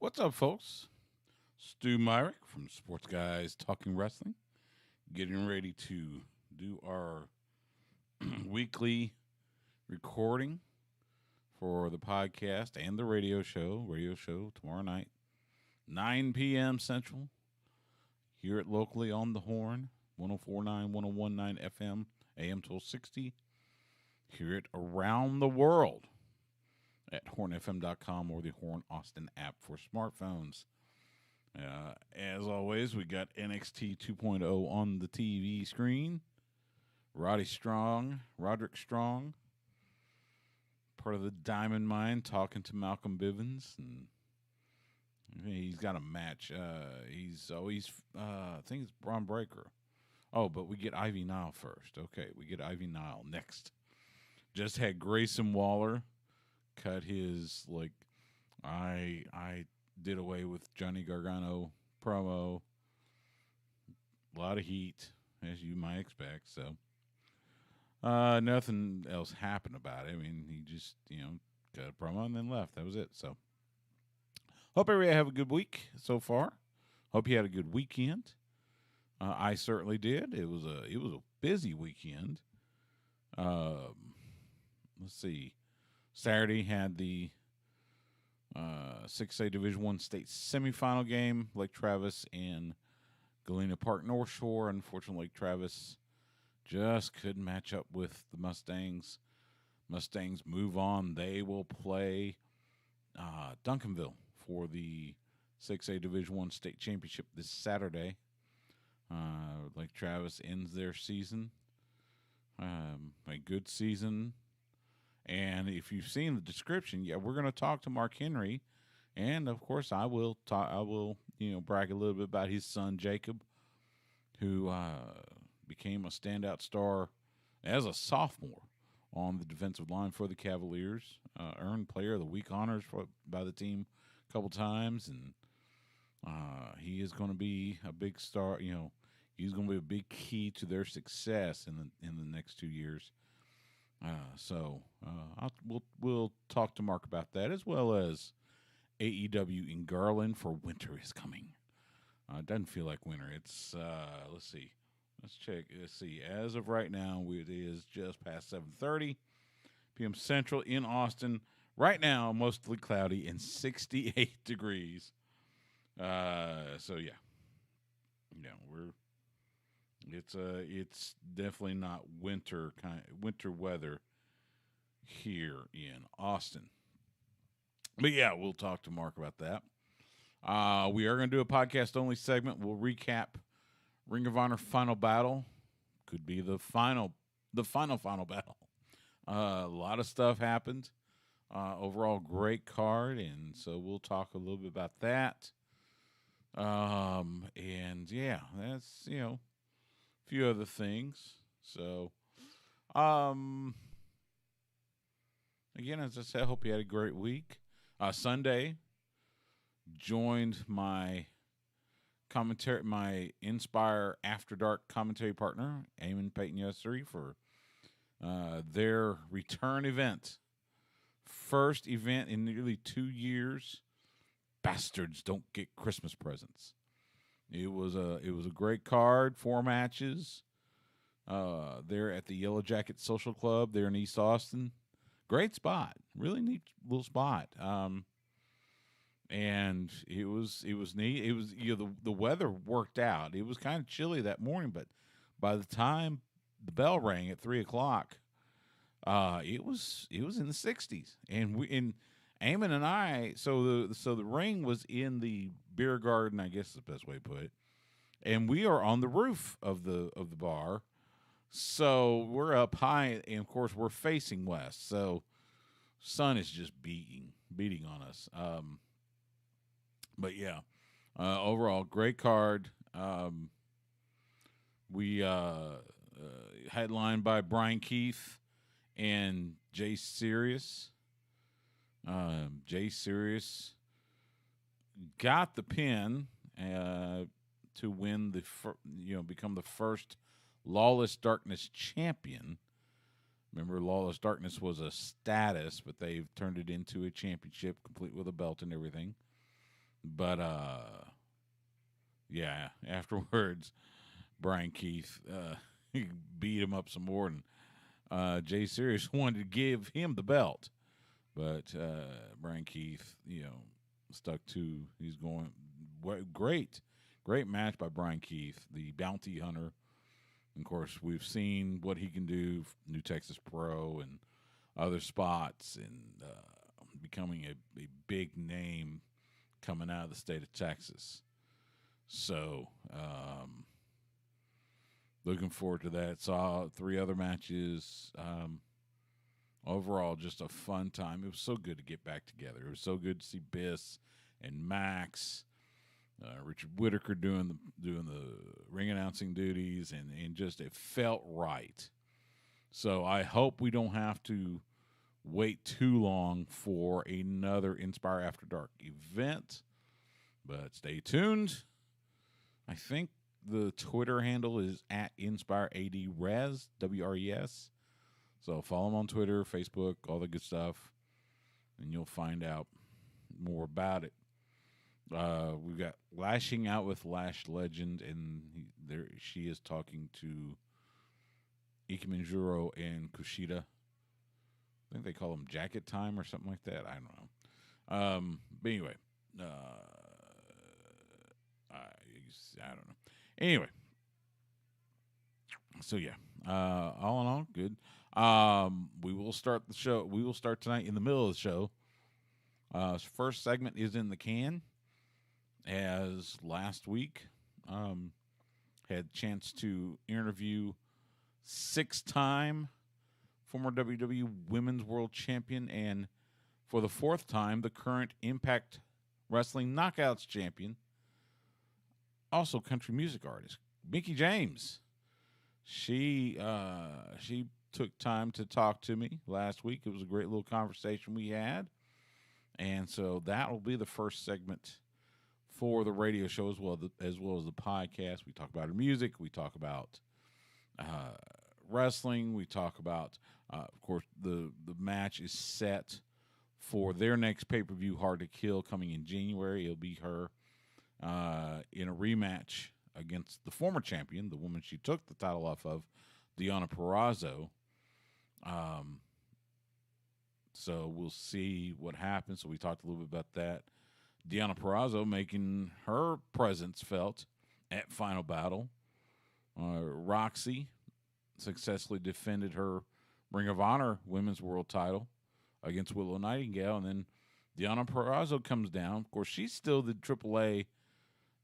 What's up, folks? Stu Myrick from Sports Guys Talking Wrestling, getting ready to do our weekly recording for the podcast and the radio show tomorrow night, 9 p.m. Central, here at locally on the Horn, 1049, 1019 FM, AM 1260, hear it around the world at hornfm.com or the Horn Austin app for smartphones. As always, we got NXT 2.0 on the TV screen. Roderick Strong, part of the Diamond Mine, talking to Malcolm Bivens, and he's got a match. I think it's Braun Breaker. Oh, but we get Ivy Nile first. Okay, we get Ivy Nile next. Just had Grayson Waller cut his I did away with Johnny Gargano promo. A lot of heat, as you might expect. So nothing else happened about it. I mean, he just cut a promo and then left. That was it. So hope everybody have a good week so far. Hope you had a good weekend. I certainly did. It was a busy weekend. Let's see. Saturday had the 6A Division One state semifinal game. Lake Travis and Galena Park North Shore. Unfortunately, Lake Travis just couldn't match up with the Mustangs. Mustangs move on. They will play Duncanville for the 6A Division One state championship this Saturday. Lake Travis ends their season. A good season. And if you've seen the description, we're going to talk to Mark Henry, and of course, I will brag a little bit about his son Jacob, who became a standout star as a sophomore on the defensive line for the Cavaliers. Earned Player of the Week honors by the team a couple times, and he is going to be a big star. He's going to be a big key to their success in the next 2 years. We'll talk to Mark about that, as well as AEW in Garland for winter is coming. It doesn't feel like winter. It's let's see, let's check. Let's see. As of right now, it is just past 7:30 p.m. Central in Austin. Right now, mostly cloudy and 68 degrees. It's definitely not winter weather here in Austin. But we'll talk to Mark about that. We are going to do a podcast only segment. We'll recap Ring of Honor Final Battle. Could be the final battle. A lot of stuff happened. Overall, great card, and so we'll talk a little bit about that. That's a few other things. So, again, as I said, I hope you had a great week. Sunday, joined my Inspire After Dark commentary partner, Eamon Peyton Yusri, for their return event. First event in nearly 2 years. Bastards don't get Christmas presents. It was a great card, 4 matches. There at the Yellow Jacket Social Club there in East Austin. Great spot, really neat little spot. And it was neat. It was the weather worked out. It was kind of chilly that morning, but by the time the bell rang at 3:00, it was in the 60s, and Eamon and I. So the ring was in the beer garden, I guess is the best way to put it, and we are on the roof of the bar. So we're up high, and of course we're facing west. So sun is just beating on us. Overall great card. We headlined by Brian Keith and Jay Sirius. Jay Sirius got the pin to win become the first Lawless Darkness champion. Remember, Lawless Darkness was a status, but they've turned it into a championship, complete with a belt and everything. But yeah, afterwards, Brian Keith he beat him up some more, and Jay Serious wanted to give him the belt, but Brian Keith, stuck to he's going. Great match by Brian Keith, the bounty hunter. Of course, we've seen what he can do, New Texas Pro and other spots, and becoming a big name coming out of the state of Texas. So, looking forward to that. Saw 3 other matches. Overall, just a fun time. It was so good to get back together. It was so good to see Biss and Max, Richard Whitaker doing the ring announcing duties, and just it felt right. So I hope we don't have to wait too long for another Inspire After Dark event, but stay tuned. I think the Twitter handle is at InspireADRes, WRES. So follow them on Twitter, Facebook, all the good stuff, and you'll find out more about it. We've got Lashing Out with Lash Legend, and she is talking to Ike Manjuro and Kushida. I think they call them Jacket Time or something like that. I don't know. But anyway, I don't know. Anyway, so yeah, all in all, good. We will start the show. We will start tonight in the middle of the show. First segment is in the can. As last week, had a chance to interview 6-time former WWE Women's World Champion, and for the 4th time, the current Impact Wrestling Knockouts Champion, also country music artist, Mickie James. She took time to talk to me last week. It was a great little conversation we had, and so that will be the first segment for the radio show as well as the podcast. We talk about her music. We talk about wrestling. We talk about, of course, the match is set for their next pay-per-view, Hard to Kill, coming in January. It'll be her in a rematch against the former champion, the woman she took the title off of, Deonna Purrazzo. So we'll see what happens. So we talked a little bit about that. Deonna Purrazzo making her presence felt at Final Battle. Roxy successfully defended her Ring of Honor Women's World title against Willow Nightingale. And then Deonna Purrazzo comes down. Of course, she's still the AAA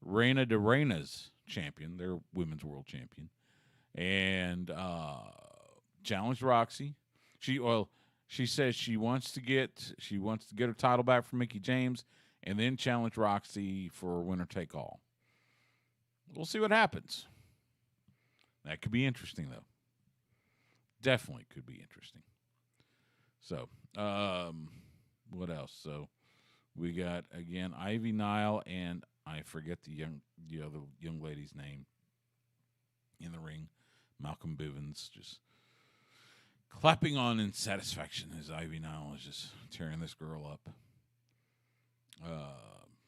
Reina de Reinas champion, their Women's World champion. And challenged Roxy. She says she wants to get her title back from Mickie James, and then challenge Roxy for winner take all. We'll see what happens. That could be interesting, though. Definitely could be interesting. So, what else? So, we got, again, Ivy Nile, and I forget the other young lady's name in the ring. Malcolm Bivens just clapping on in satisfaction as Ivy Nile is just tearing this girl up.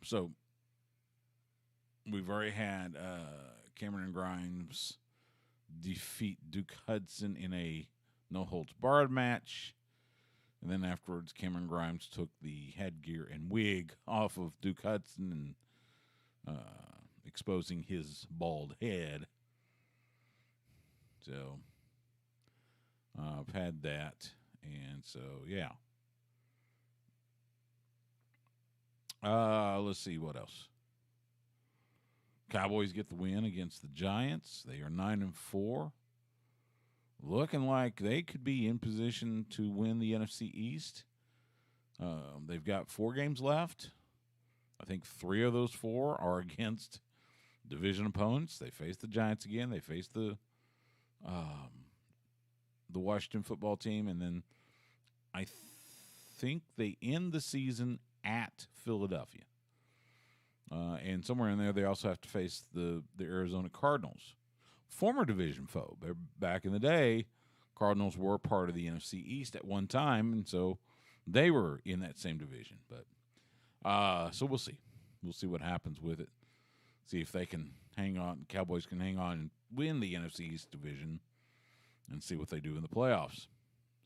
So we've already had Cameron Grimes defeat Duke Hudson in a no-holds-barred match. And then afterwards, Cameron Grimes took the headgear and wig off of Duke Hudson and exposing his bald head. So I've had that. And so, yeah. Let's see what else. Cowboys get the win against the Giants. They are 9-4. Looking like they could be in position to win the NFC East. They've got 4 games left. I think 3 of those 4 are against division opponents. They face the Giants again. They face the Washington football team, and then I think they end the season at Philadelphia. And somewhere in there, they also have to face the Arizona Cardinals, former division foe. Back in the day, Cardinals were part of the NFC East at one time, and so they were in that same division. But so we'll see. we'll see what happens with it. See if they can hang on. Cowboys can hang on and win the NFC East division, and see what they do in the playoffs.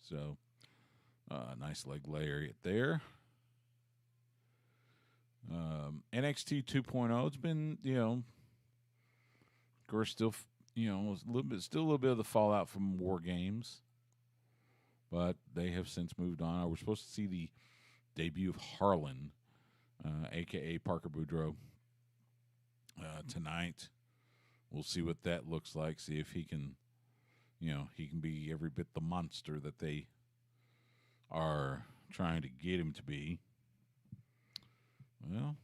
So, nice leg lariat there. NXT 2.0. It's been, of course, still, still a little bit of the fallout from War Games, but they have since moved on. We're supposed to see the debut of Harlan, aka Parker Boudreaux, tonight. We'll see what that looks like. See if he can, he can be every bit the monster that they are trying to get him to be. Well,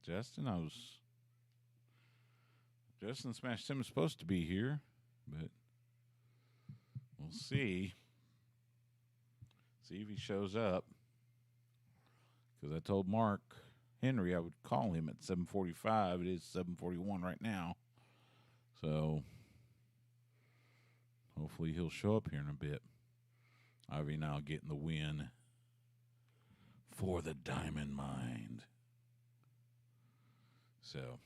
Justin Smash Tim is supposed to be here, but we'll see. See if he shows up. Because I told Mark Henry I would call him at 7:45. It is 7:41 right now. So hopefully he'll show up here in a bit. Ivy now getting the win for the Diamond Mind. So,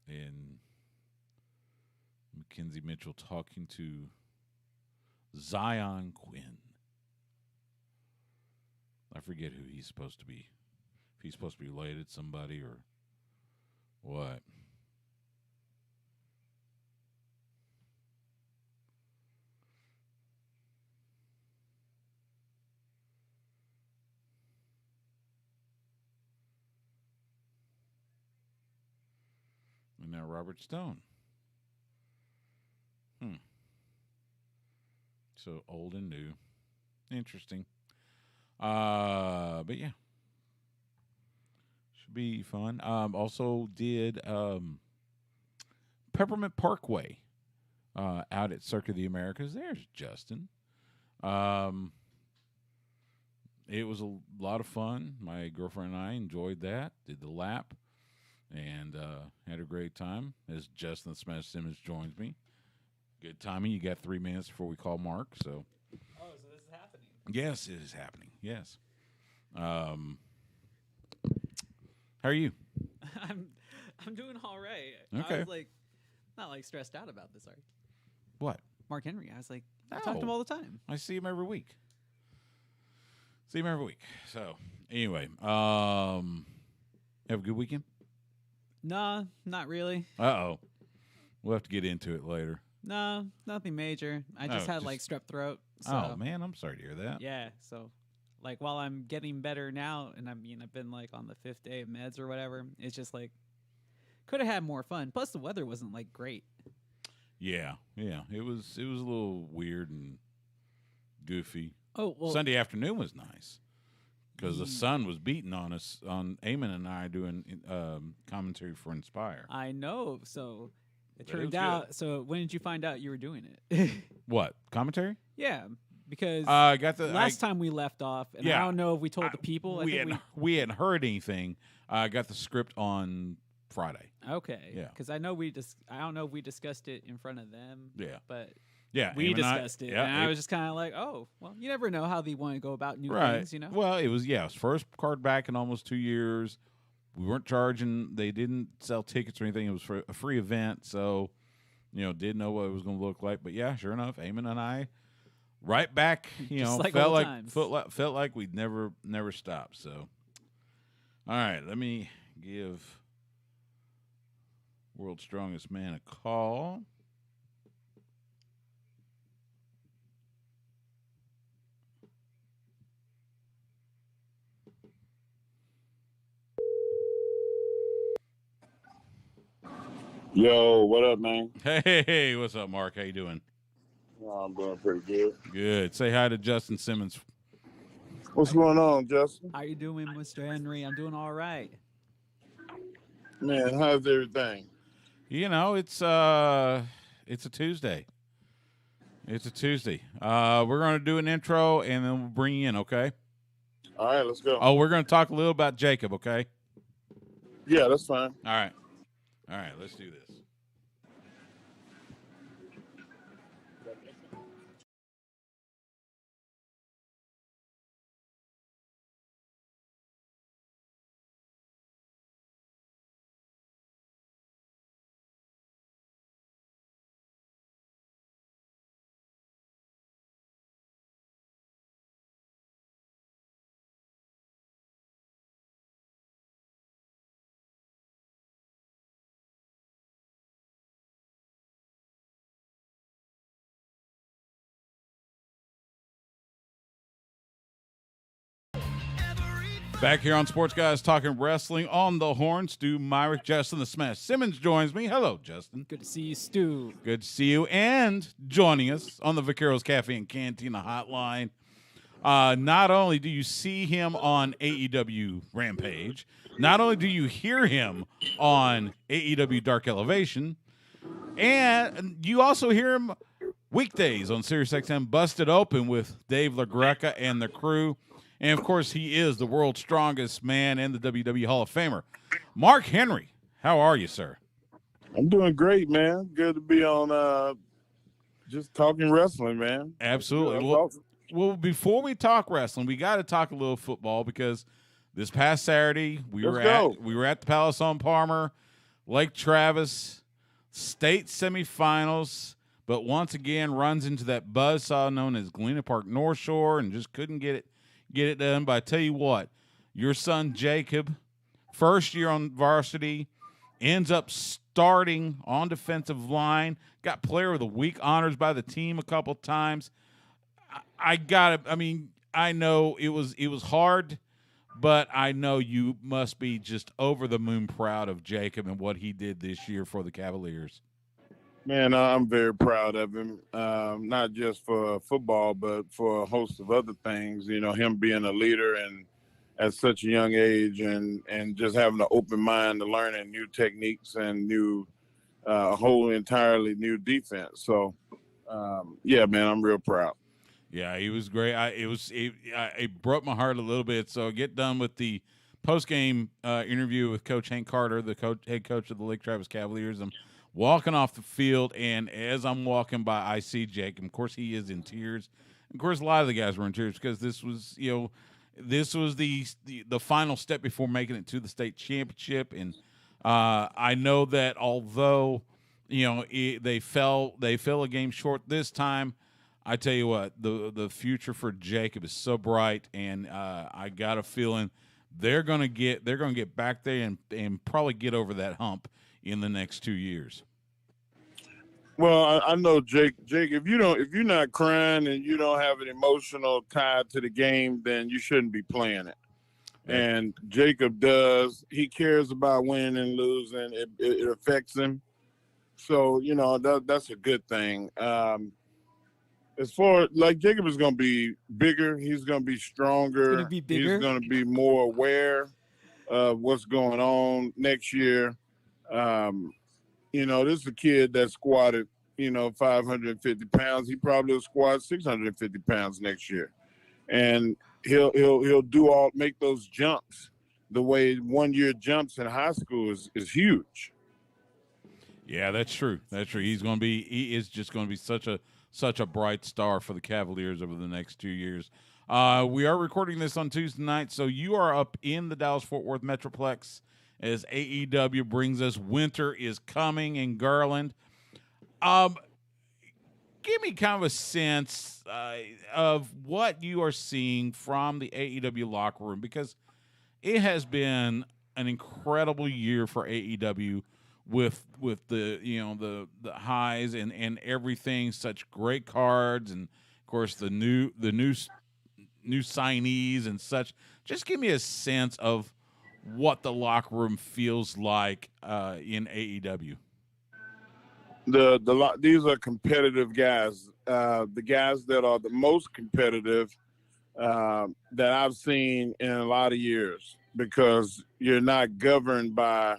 and Mackenzie Mitchell talking to Zion Quinn. I forget who he's supposed to be. If he's supposed to be related to somebody or what. And now Robert Stone. So old and new. Interesting. But yeah. Should be fun. Also did Peppermint Parkway out at Circuit of the Americas. There's Justin. It was a lot of fun. My girlfriend and I enjoyed that. Did the lap. And had a great time as Justin Smash Simmons joins me. Good timing. You got 3 minutes before we call Mark. So. Oh, so this is happening. Yes, it is happening. Yes. How are you? I'm doing all right. Okay. I was not stressed out about this. Sorry. What? Mark Henry. I was like, No. I talk to him all the time. I see him every week. So anyway, have a good weekend? Nah, not really. Uh-oh. We'll have to get into it later. No, nothing major. I just had strep throat. So, oh, man, I'm sorry to hear that. Yeah, so while I'm getting better now, and I've been on the 5th day of meds or whatever, it's just could have had more fun. Plus the weather wasn't great. Yeah. It was a little weird and goofy. Oh, well, Sunday afternoon was nice because the sun was beating on us, on Eamon and I doing commentary for Inspire. I know. So it turned out. Good. So when did you find out you were doing it? What? Commentary? Yeah, because last time we left off, and I don't know if we told the people. We hadn't heard anything. I got the script on Friday. Okay. Yeah. Because I know I don't know if we discussed it in front of them. Yeah. But yeah, we discussed it, and I was just kind of oh, well, you never know how they want to go about new things, Well, it was first card back in almost 2 years. We weren't charging. They didn't sell tickets or anything. It was for a free event, so didn't know what it was going to look like. But yeah, sure enough, Eamon and I, right back, felt like we'd never stopped. So, all right, let me give World's Strongest Man a call. Yo, what up, man? Hey, what's up, Mark? How you doing? Oh, I'm doing pretty good. Good. Say hi to Justin Simmons. What's going on, Justin? How you doing, Mr. Henry? I'm doing all right. Man, how's everything? It's a Tuesday. It's a Tuesday. We're going to do an intro, and then we'll bring you in, okay? All right, let's go. Oh, we're going to talk a little about Jacob, okay? Yeah, that's fine. All right, let's do this. Back here on Sports Guys Talking Wrestling on the Horn, Stu Myrick, Justin the Smash Simmons joins me. Hello, Justin. Good to see you, Stu. Good to see you. And joining us on the Vaqueros Cafe and Cantina hotline, not only do you see him on AEW Rampage, not only do you hear him on AEW Dark Elevation, and you also hear him weekdays on SiriusXM Busted Open with Dave LaGreca and the crew. And, of course, he is the world's strongest man and the WWE Hall of Famer. Mark Henry, how are you, sir? I'm doing great, man. Good to be on just talking wrestling, man. Absolutely. Yeah, awesome. Well, before we talk wrestling, we got to talk a little football because this past Saturday we were at the Palace on Palmer, Lake Travis, state semifinals, but once again runs into that buzzsaw known as Galena Park North Shore and just couldn't get it done. But I tell you what, your son Jacob, first year on varsity, ends up starting on defensive line, got player of the week honors by the team a couple times. I know it was hard, but I know you must be just over the moon proud of Jacob and what he did this year for the Cavaliers. Man, I'm very proud of him, not just for football, but for a host of other things. You know, him being a leader and at such a young age and just having an open mind to learning new techniques and a whole entirely new defense. So, yeah, man, I'm real proud. Yeah, he was great. It broke my heart a little bit. So get done with the post-game interview with Coach Hank Carter, the head coach of the Lake Travis Cavaliers. I'm walking off the field, and as I'm walking by, I see Jake. And of course, he is in tears. Of course, a lot of the guys were in tears because this was the final step before making it to the state championship. And I know that although they fell a game short this time, I tell you what, the future for Jacob is so bright, and I got a feeling they're gonna get back there and probably get over that hump in the next 2 years. Well, I know Jake, if you're not crying and you don't have an emotional tie to the game, then you shouldn't be playing it. And Jacob does. He cares about winning and losing. It affects him. So, that's a good thing. As far like Jacob is going to be bigger, he's going to be stronger. He's going to be more aware of what's going on next year. This is a kid that squatted, 550 pounds. He probably will squat 650 pounds next year, and he'll make those jumps the way 1 year jumps in high school is huge. Yeah, that's true. That's true. He is just going to be such a bright star for the Cavaliers over the next 2 years. We are recording this on Tuesday night, so you are up in the Dallas-Fort Worth Metroplex as AEW brings us Winter is Coming in Garland. Give me kind of a sense of what you are seeing from the AEW locker room, because it has been an incredible year for AEW with the highs and everything, such great cards, and of course the new signees and such. Just give me a sense of what the locker room feels like in AEW. These are competitive guys. The guys that are the most competitive that I've seen in a lot of years, because you're not governed by,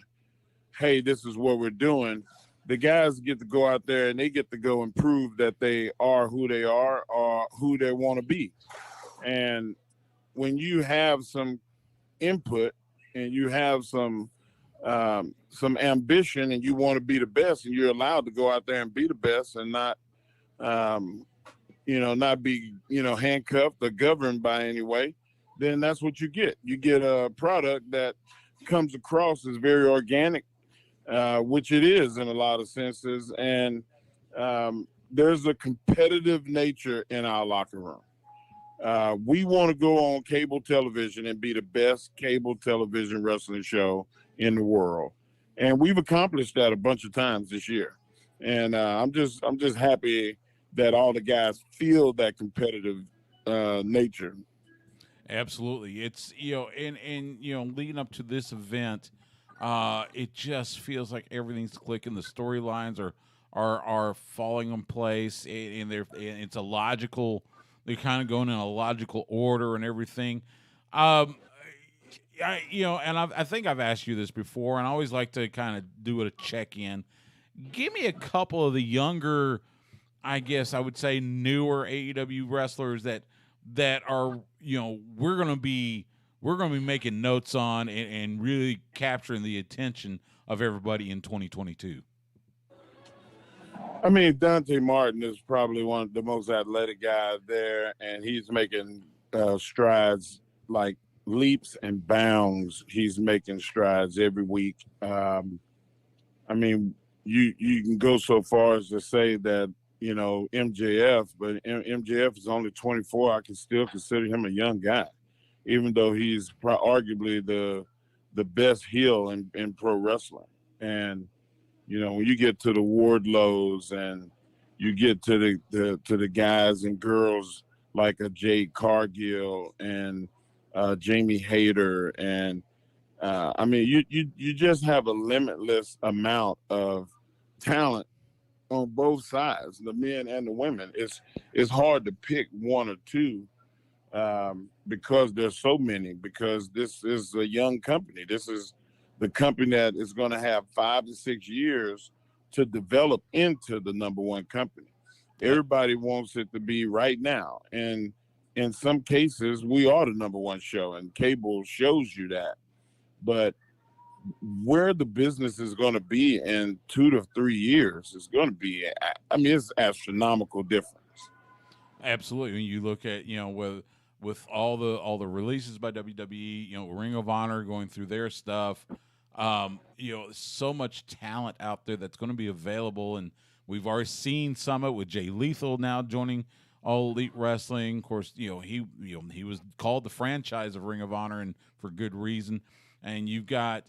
hey, this is what we're doing. The guys get to go out there and they get to go and prove that they are who they are or who they want to be. And when you have some input and you have some ambition and you want to be the best, and you're allowed to go out there and be the best and not be handcuffed or governed by any way, then that's what you get. You get a product that comes across as very organic, which it is in a lot of senses. And there's a competitive nature in our locker room. We want to go on cable television and be the best cable television wrestling show in the world. And we've accomplished that a bunch of times this year. And I'm just happy that all the guys feel that competitive nature. Absolutely. It's, and leading up to this event, it just feels like everything's clicking. The storylines are falling in place, and it's a logical. They're kind of going in a logical order and everything. Um, I think I've asked you this before, and I always like to kind of do a check in. Give me a couple of the younger, I guess I would say newer AEW wrestlers that are we're gonna be making notes on and really capturing the attention of everybody in 2022. I mean, Dante Martin is probably one of the most athletic guys there, and he's making strides, like leaps and bounds. He's making strides every week. I mean, you can go so far as to say that MJF, but MJF is only 24. I can still consider him a young guy, even though he's arguably the best heel in pro wrestling. And when you get to the Wardlows and you get to the guys and girls like a Jade Cargill and Jamie Hayter, and I mean, you just have a limitless amount of talent on both sides, the men and the women. It's hard to pick one or two because there's so many. Because this is a young company. This is the company that is going to have 5 to 6 years to develop into the number one company. Everybody wants it to be right now, and in some cases, we are the number one show, and cable shows you that. But where the business is going to be in 2 to 3 years is going to be, it's astronomical difference. Absolutely. When you look at, with all the releases by WWE, Ring of Honor going through their stuff, so much talent out there that's going to be available. And we've already seen Summit with Jay Lethal now joining All Elite Wrestling. Of course, he was called the franchise of Ring of Honor, and for good reason. And you've got,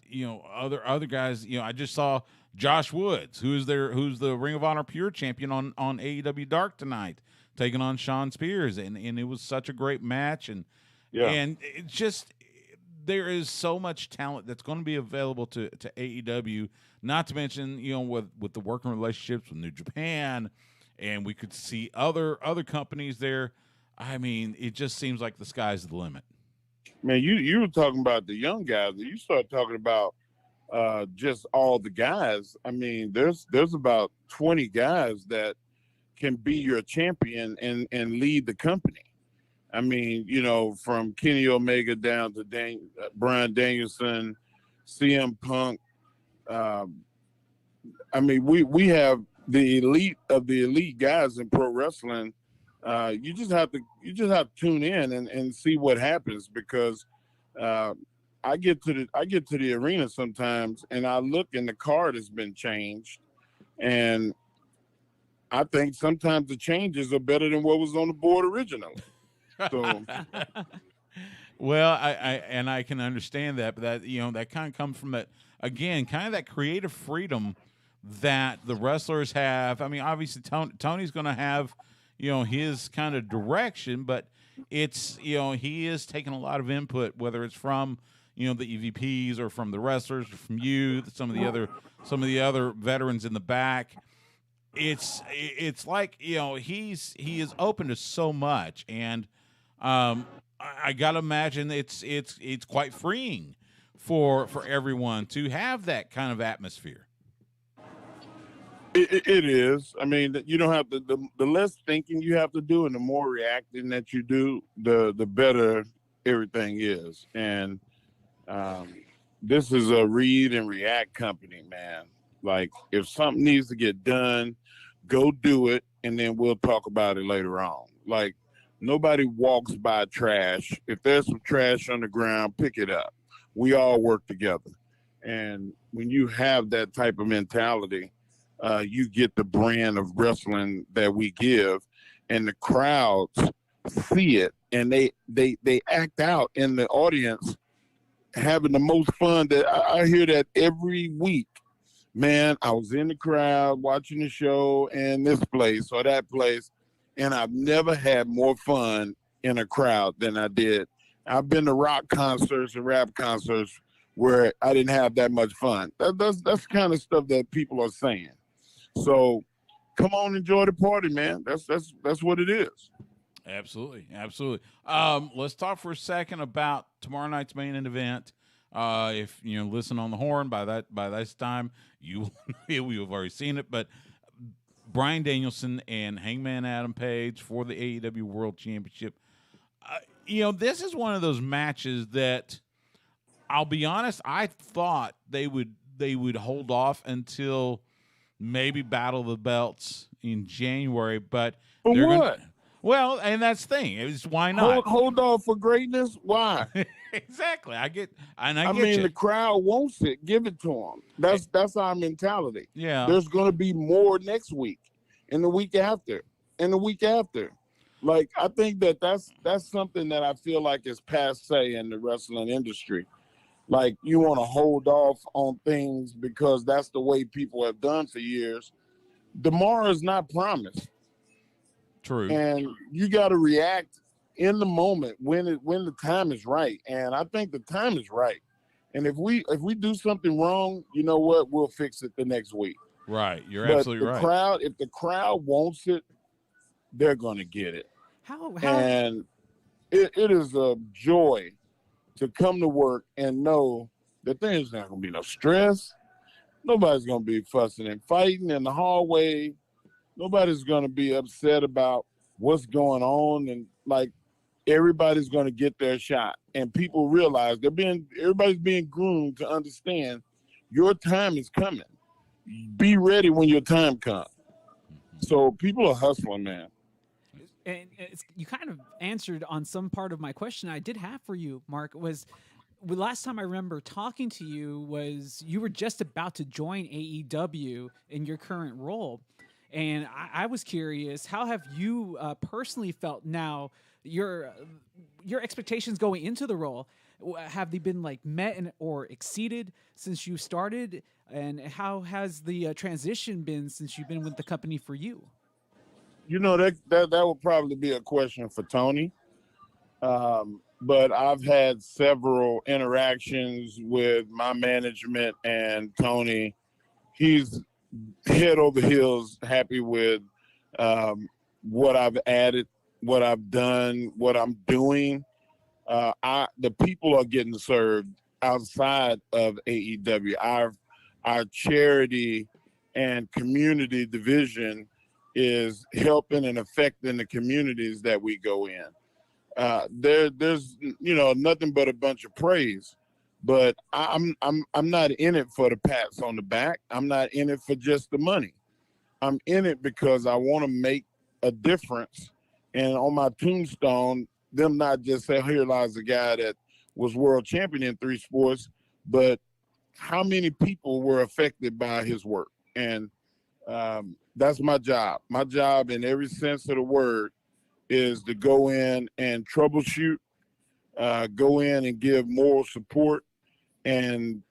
other guys. I just saw Josh Woods, who's the Ring of Honor Pure Champion on AEW Dark tonight, taking on Shawn Spears, and it was such a great match. And it just, there is so much talent that's going to be available to AEW. Not to mention, with the working relationships with New Japan, and we could see other companies there. I mean, it just seems like the sky's the limit. Man, you were talking about the young guys. You start talking about just all the guys. I mean, there's about 20 guys that can be your champion and lead the company. I mean, from Kenny Omega down to Bryan Danielson, CM Punk. I mean, we have the elite of the elite guys in pro wrestling. You just have to tune in and see what happens, because I get to the arena sometimes and I look and the card has been changed, and I think sometimes the changes are better than what was on the board originally. So, well, I can understand that, but that that kind of comes from that, again, kind of that creative freedom that the wrestlers have. I mean, obviously Tony's going to have his kind of direction, but it's he is taking a lot of input, whether it's from the EVPs or from the wrestlers or from some of the other veterans in the back. It's like he is open to so much, and I gotta imagine it's quite freeing for everyone to have that kind of atmosphere. It is. I mean, you don't have to. The less thinking you have to do, and the more reacting that you do, the better everything is. And this is a read and react company, man. Like, if something needs to get done, go do it, and then we'll talk about it later on. Like, nobody walks by trash. If there's some trash on the ground, pick it up. We all work together. And when you have that type of mentality, you get the brand of wrestling that we give, and the crowds see it, and they act out in the audience, having the most fun. That I hear that every week. Man, I was in the crowd watching the show in this place or that place, and I've never had more fun in a crowd than I did I've been to rock concerts and rap concerts where I didn't have that much fun. That's the kind of stuff that people are saying. So come on, enjoy the party, man. That's what it is. Absolutely, absolutely. Let's talk for a second about tomorrow night's main event. If you listen on the horn, by this time you have already seen it. But Bryan Danielson and Hangman Adam Page for the AEW World Championship. This is one of those matches that I'll be honest, I thought they would hold off until maybe Battle of the Belts in January, but For they're what? Well, and that's the thing. It's why not? Hold on for greatness? Why? Exactly. I get mean, you. the crowd wants it. Give it to them. That's our mentality. Yeah. There's going to be more next week, and the week after, and the week after. Like, I think that's something that I feel like is passe in the wrestling industry. Like, you want to hold off on things because that's the way people have done for years. Tomorrow is not promised. True. And you got to react in the moment when the time is right. And I think the time is right. And if we do something wrong, you know what? We'll fix it the next week. Right. You're absolutely right. If the crowd wants it, they're going to get it. How? And it is a joy to come to work and know that there's not going to be no stress. Nobody's going to be fussing and fighting in the hallway. Nobody's going to be upset about what's going on. And like, everybody's going to get their shot. And people realize everybody's being groomed to understand your time is coming. Be ready when your time comes. So people are hustling, man. And you kind of answered on some part of my question I did have for you, Mark. Was the last time I remember talking to you was you were just about to join AEW in your current role. And I was curious, how have you personally felt now? Your expectations going into the role, have they been like met or exceeded since you started? And how has the transition been since you've been with the company for you? That would probably be a question for Tony. But I've had several interactions with my management and Tony. He's head over heels happy with what I've added, what I've done, what I'm doing. The people are getting served outside of AEW. Our charity and community division is helping and affecting the communities that we go in. There's nothing but a bunch of praise, but I'm not in it for the pats on the back. I'm not in it for just the money. I'm in it because I want to make a difference. And on my tombstone, them not just say, here lies a guy that was world champion in 3 sports, but how many people were affected by his work. And that's my job. My job in every sense of the word is to go in and troubleshoot, go in and give moral support and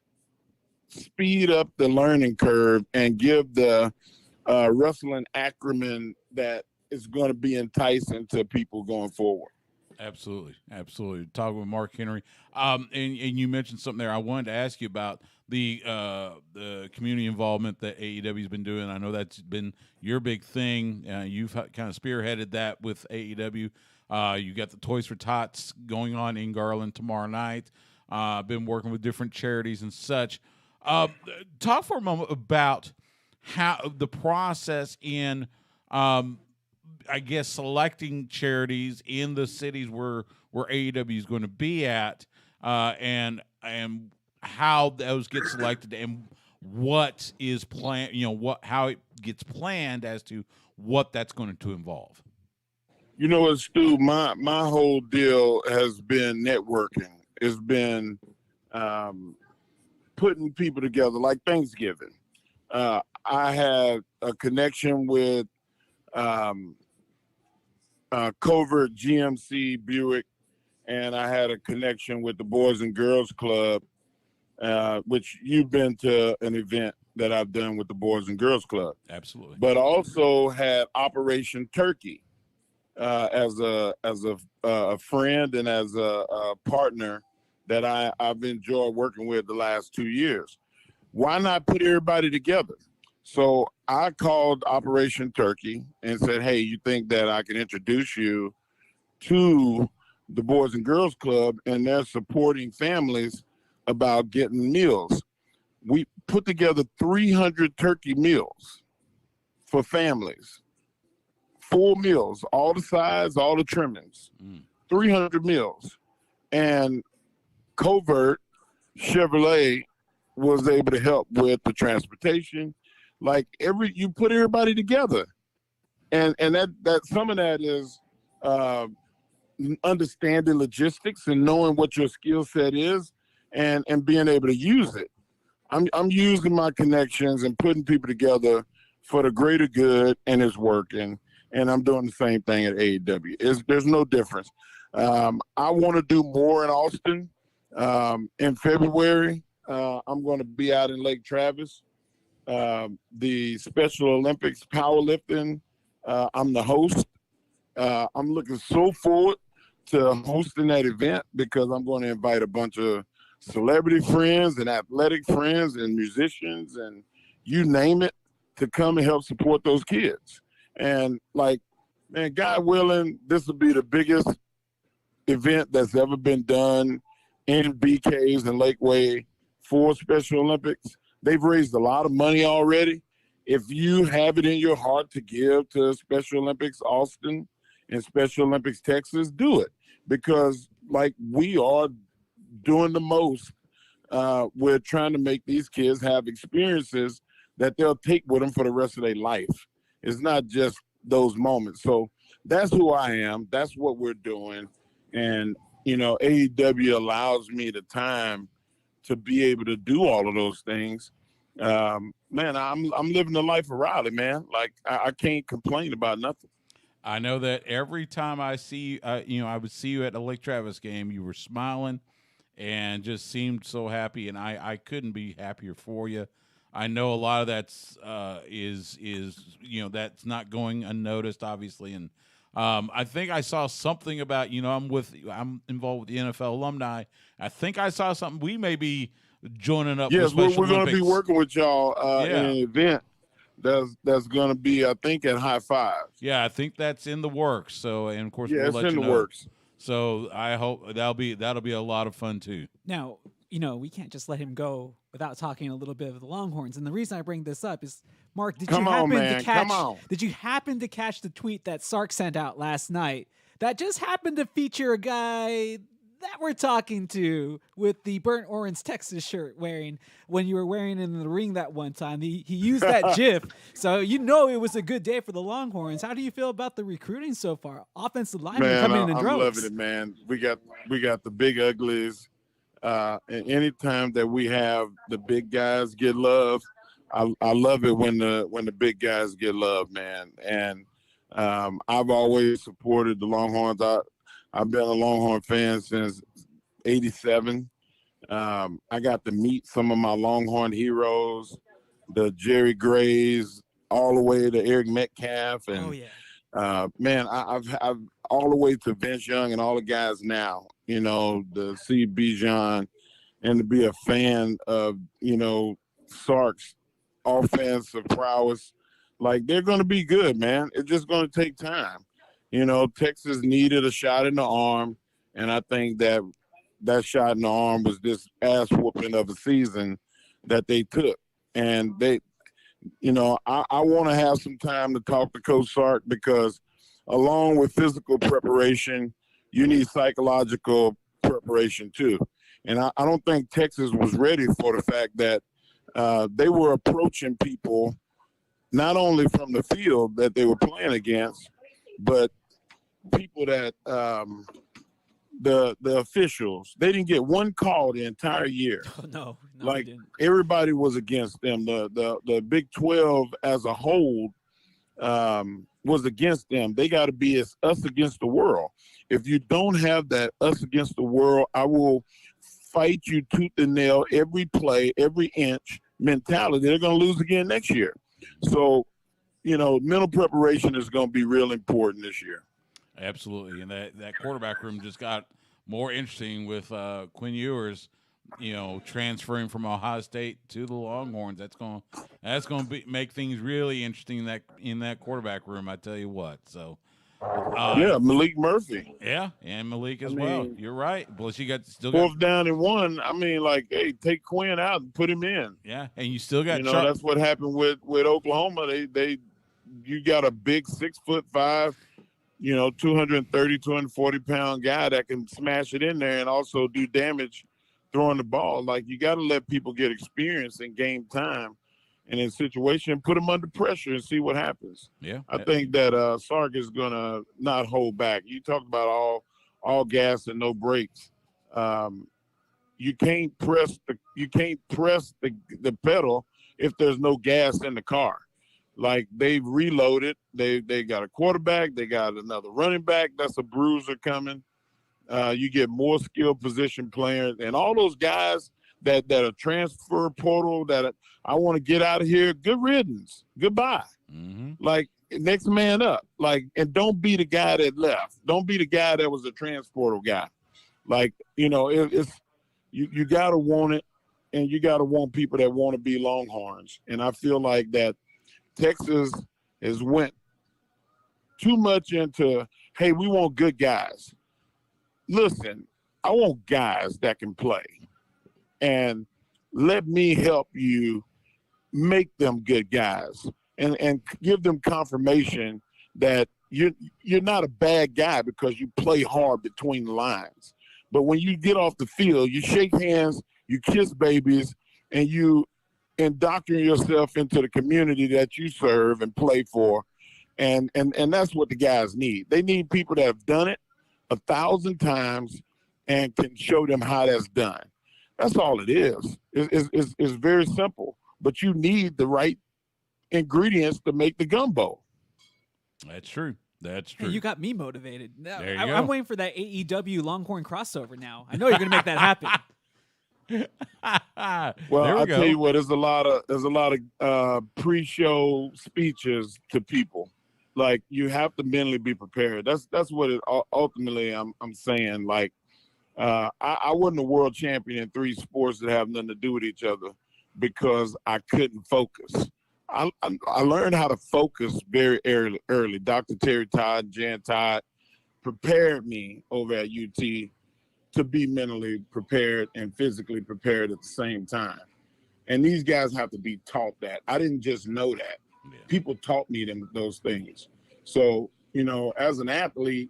speed up the learning curve and give the wrestling acumen that is going to be enticing to people going forward. Absolutely. Talking with Mark Henry. And you mentioned something there I wanted to ask you about the community involvement that AEW has been doing. I know that's been your big thing. You've kind of spearheaded that with AEW. You got the Toys for Tots going on in Garland tomorrow night. Been working with different charities and such. Talk for a moment about how the process in I guess selecting charities in the cities where AEW is going to be at, and how those get selected, and what is planned. How it gets planned as to what that's going to involve. You know what, Stu? My whole deal has been networking. It's been putting people together, like Thanksgiving. I had a connection with Covert GMC Buick, and I had a connection with the Boys and Girls Club, which you've been to an event that I've done with the Boys and Girls Club. Absolutely. But also had Operation Turkey, as a friend and as a partner that I've enjoyed working with the last 2 years. Why not put everybody together? So I called Operation Turkey and said, hey, you think that I can introduce you to the Boys and Girls Club, and they're supporting families about getting meals. We put together 300 turkey meals for families. 4 meals, all the sides, all the trimmings. 300 meals. And Covert Chevrolet was able to help with the transportation. Like you put everybody together. And that some of that is understanding logistics and knowing what your skill set is and being able to use it. I'm using my connections and putting people together for the greater good, and it's working. And I'm doing the same thing at AEW. There's no difference. I want to do more in Austin. In February, I'm going to be out in Lake Travis. The Special Olympics powerlifting, I'm the host. I'm looking so forward to hosting that event because I'm going to invite a bunch of celebrity friends and athletic friends and musicians and you name it to come and help support those kids. And like, man, God willing, this will be the biggest event that's ever been done in BKs and Lakeway for Special Olympics. They've raised a lot of money already. If you have it in your heart to give to Special Olympics Austin and Special Olympics Texas, do it. Because like we are doing the most, we're trying to make these kids have experiences that they'll take with them for the rest of their life. It's not just those moments. So that's who I am. That's what we're doing. And, you know, AEW allows me the time to be able to do all of those things. Man, I'm living the life of Riley, man. Like I can't complain about nothing. I know that every time I see you, I would see you at the Lake Travis game, you were smiling and just seemed so happy, and I couldn't be happier for you. I know a lot of that's is you know, that's not going unnoticed, obviously, and I think I saw something about, you know, I'm involved with the NFL alumni. I think I saw something. We may be joining up. Yes, with we're going to be working with y'all in an event that's going to be, I think, at High Five. Yeah, I think that's in the works. So, and of course, yeah, we'll it's let in you the know. works. So I hope that'll be a lot of fun too. Now, you know, we can't just let him go without talking a little bit of the Longhorns. And the reason I bring this up is, Mark, did you happen to catch the tweet that Sark sent out last night that just happened to feature a guy that we're talking to with the burnt orange Texas shirt wearing when you were wearing it in the ring that one time? He used that GIF. So you know it was a good day for the Longhorns. How do you feel about the recruiting so far? Offensive linemen coming in droves. I'm loving it, man. We got the big uglies. And anytime that we have the big guys get love, I love it when the big guys get love, man. And I've always supported the Longhorns. I've been a Longhorn fan since '87. I got to meet some of my Longhorn heroes, the Jerry Grays, all the way to Eric Metcalf, and man, I've all the way to Vince Young and all the guys now. You know, to see Bijan and to be a fan of, you know, Sark's offensive prowess. Like, they're going to be good, man. It's just going to take time. You know, Texas needed a shot in the arm, and I think that shot in the arm was this ass-whooping of a season that they took. And they, you know, I want to have some time to talk to Coach Sark because along with physical preparation, you need psychological preparation too. And I don't think Texas was ready for the fact that they were approaching people not only from the field that they were playing against, but people that the officials, they didn't get one call the entire year. No, like everybody was against them. The Big 12 as a whole was against them. They got to be us against the world. If you don't have that us against the world, I will fight you tooth and nail every play, every inch mentality. They're going to lose again next year. So, you know, mental preparation is going to be real important this year. Absolutely, and that quarterback room just got more interesting with Quinn Ewers, transferring from Ohio State to the Longhorns. That's going to make things really interesting in that quarterback room. I tell you what. So, yeah, Malik Murphy. Yeah, and Malik as well. You're right. Plus, you got fourth down and 1. I mean, like, hey, take Quinn out and put him in. Yeah, and you still got. That's what happened with Oklahoma. You got a big 6'5", 230, 240 pound guy that can smash it in there and also do damage throwing the ball. Like, you got to let people get experience in game time and in situation, put them under pressure and see what happens. Yeah. I think that Sark is going to not hold back. You talked about all gas and no brakes. You can't press the pedal if there's no gas in the car. Like, they've reloaded. They got a quarterback. They got another running back. That's a bruiser coming. You get more skilled position players, and all those guys that are transfer portal that I want to get out of here. Good riddance. Goodbye. Mm-hmm. Like, next man up. Like, and don't be the guy that left. Don't be the guy that was a transportal guy. Like, it's you got to want it, and you got to want people that want to be Longhorns. And I feel like that Texas has went too much into, hey, we want good guys. Listen, I want guys that can play, and let me help you make them good guys and give them confirmation that you're not a bad guy because you play hard between the lines. But when you get off the field, you shake hands, you kiss babies, and you indoctrinate yourself into the community that you serve and play for. And that's what the guys need. They need people that have done it 1,000 times and can show them how that's done. That's all it is. It's very simple, but you need the right ingredients to make the gumbo. That's true. That's true. Hey, you got me motivated. There you go. I'm waiting for that AEW Longhorn crossover now. I know you're going to make that happen. Well, I'll tell you what, there's a lot of pre-show speeches to people. Like, you have to mentally be prepared. That's what it ultimately I'm saying. Like, I wasn't a world champion in 3 sports that have nothing to do with each other because I couldn't focus. I learned how to focus very early. Dr. Terry Todd and Jan Todd prepared me over at UT to be mentally prepared and physically prepared at the same time. And these guys have to be taught that. I didn't just know that. Yeah. People taught me those things. So, as an athlete,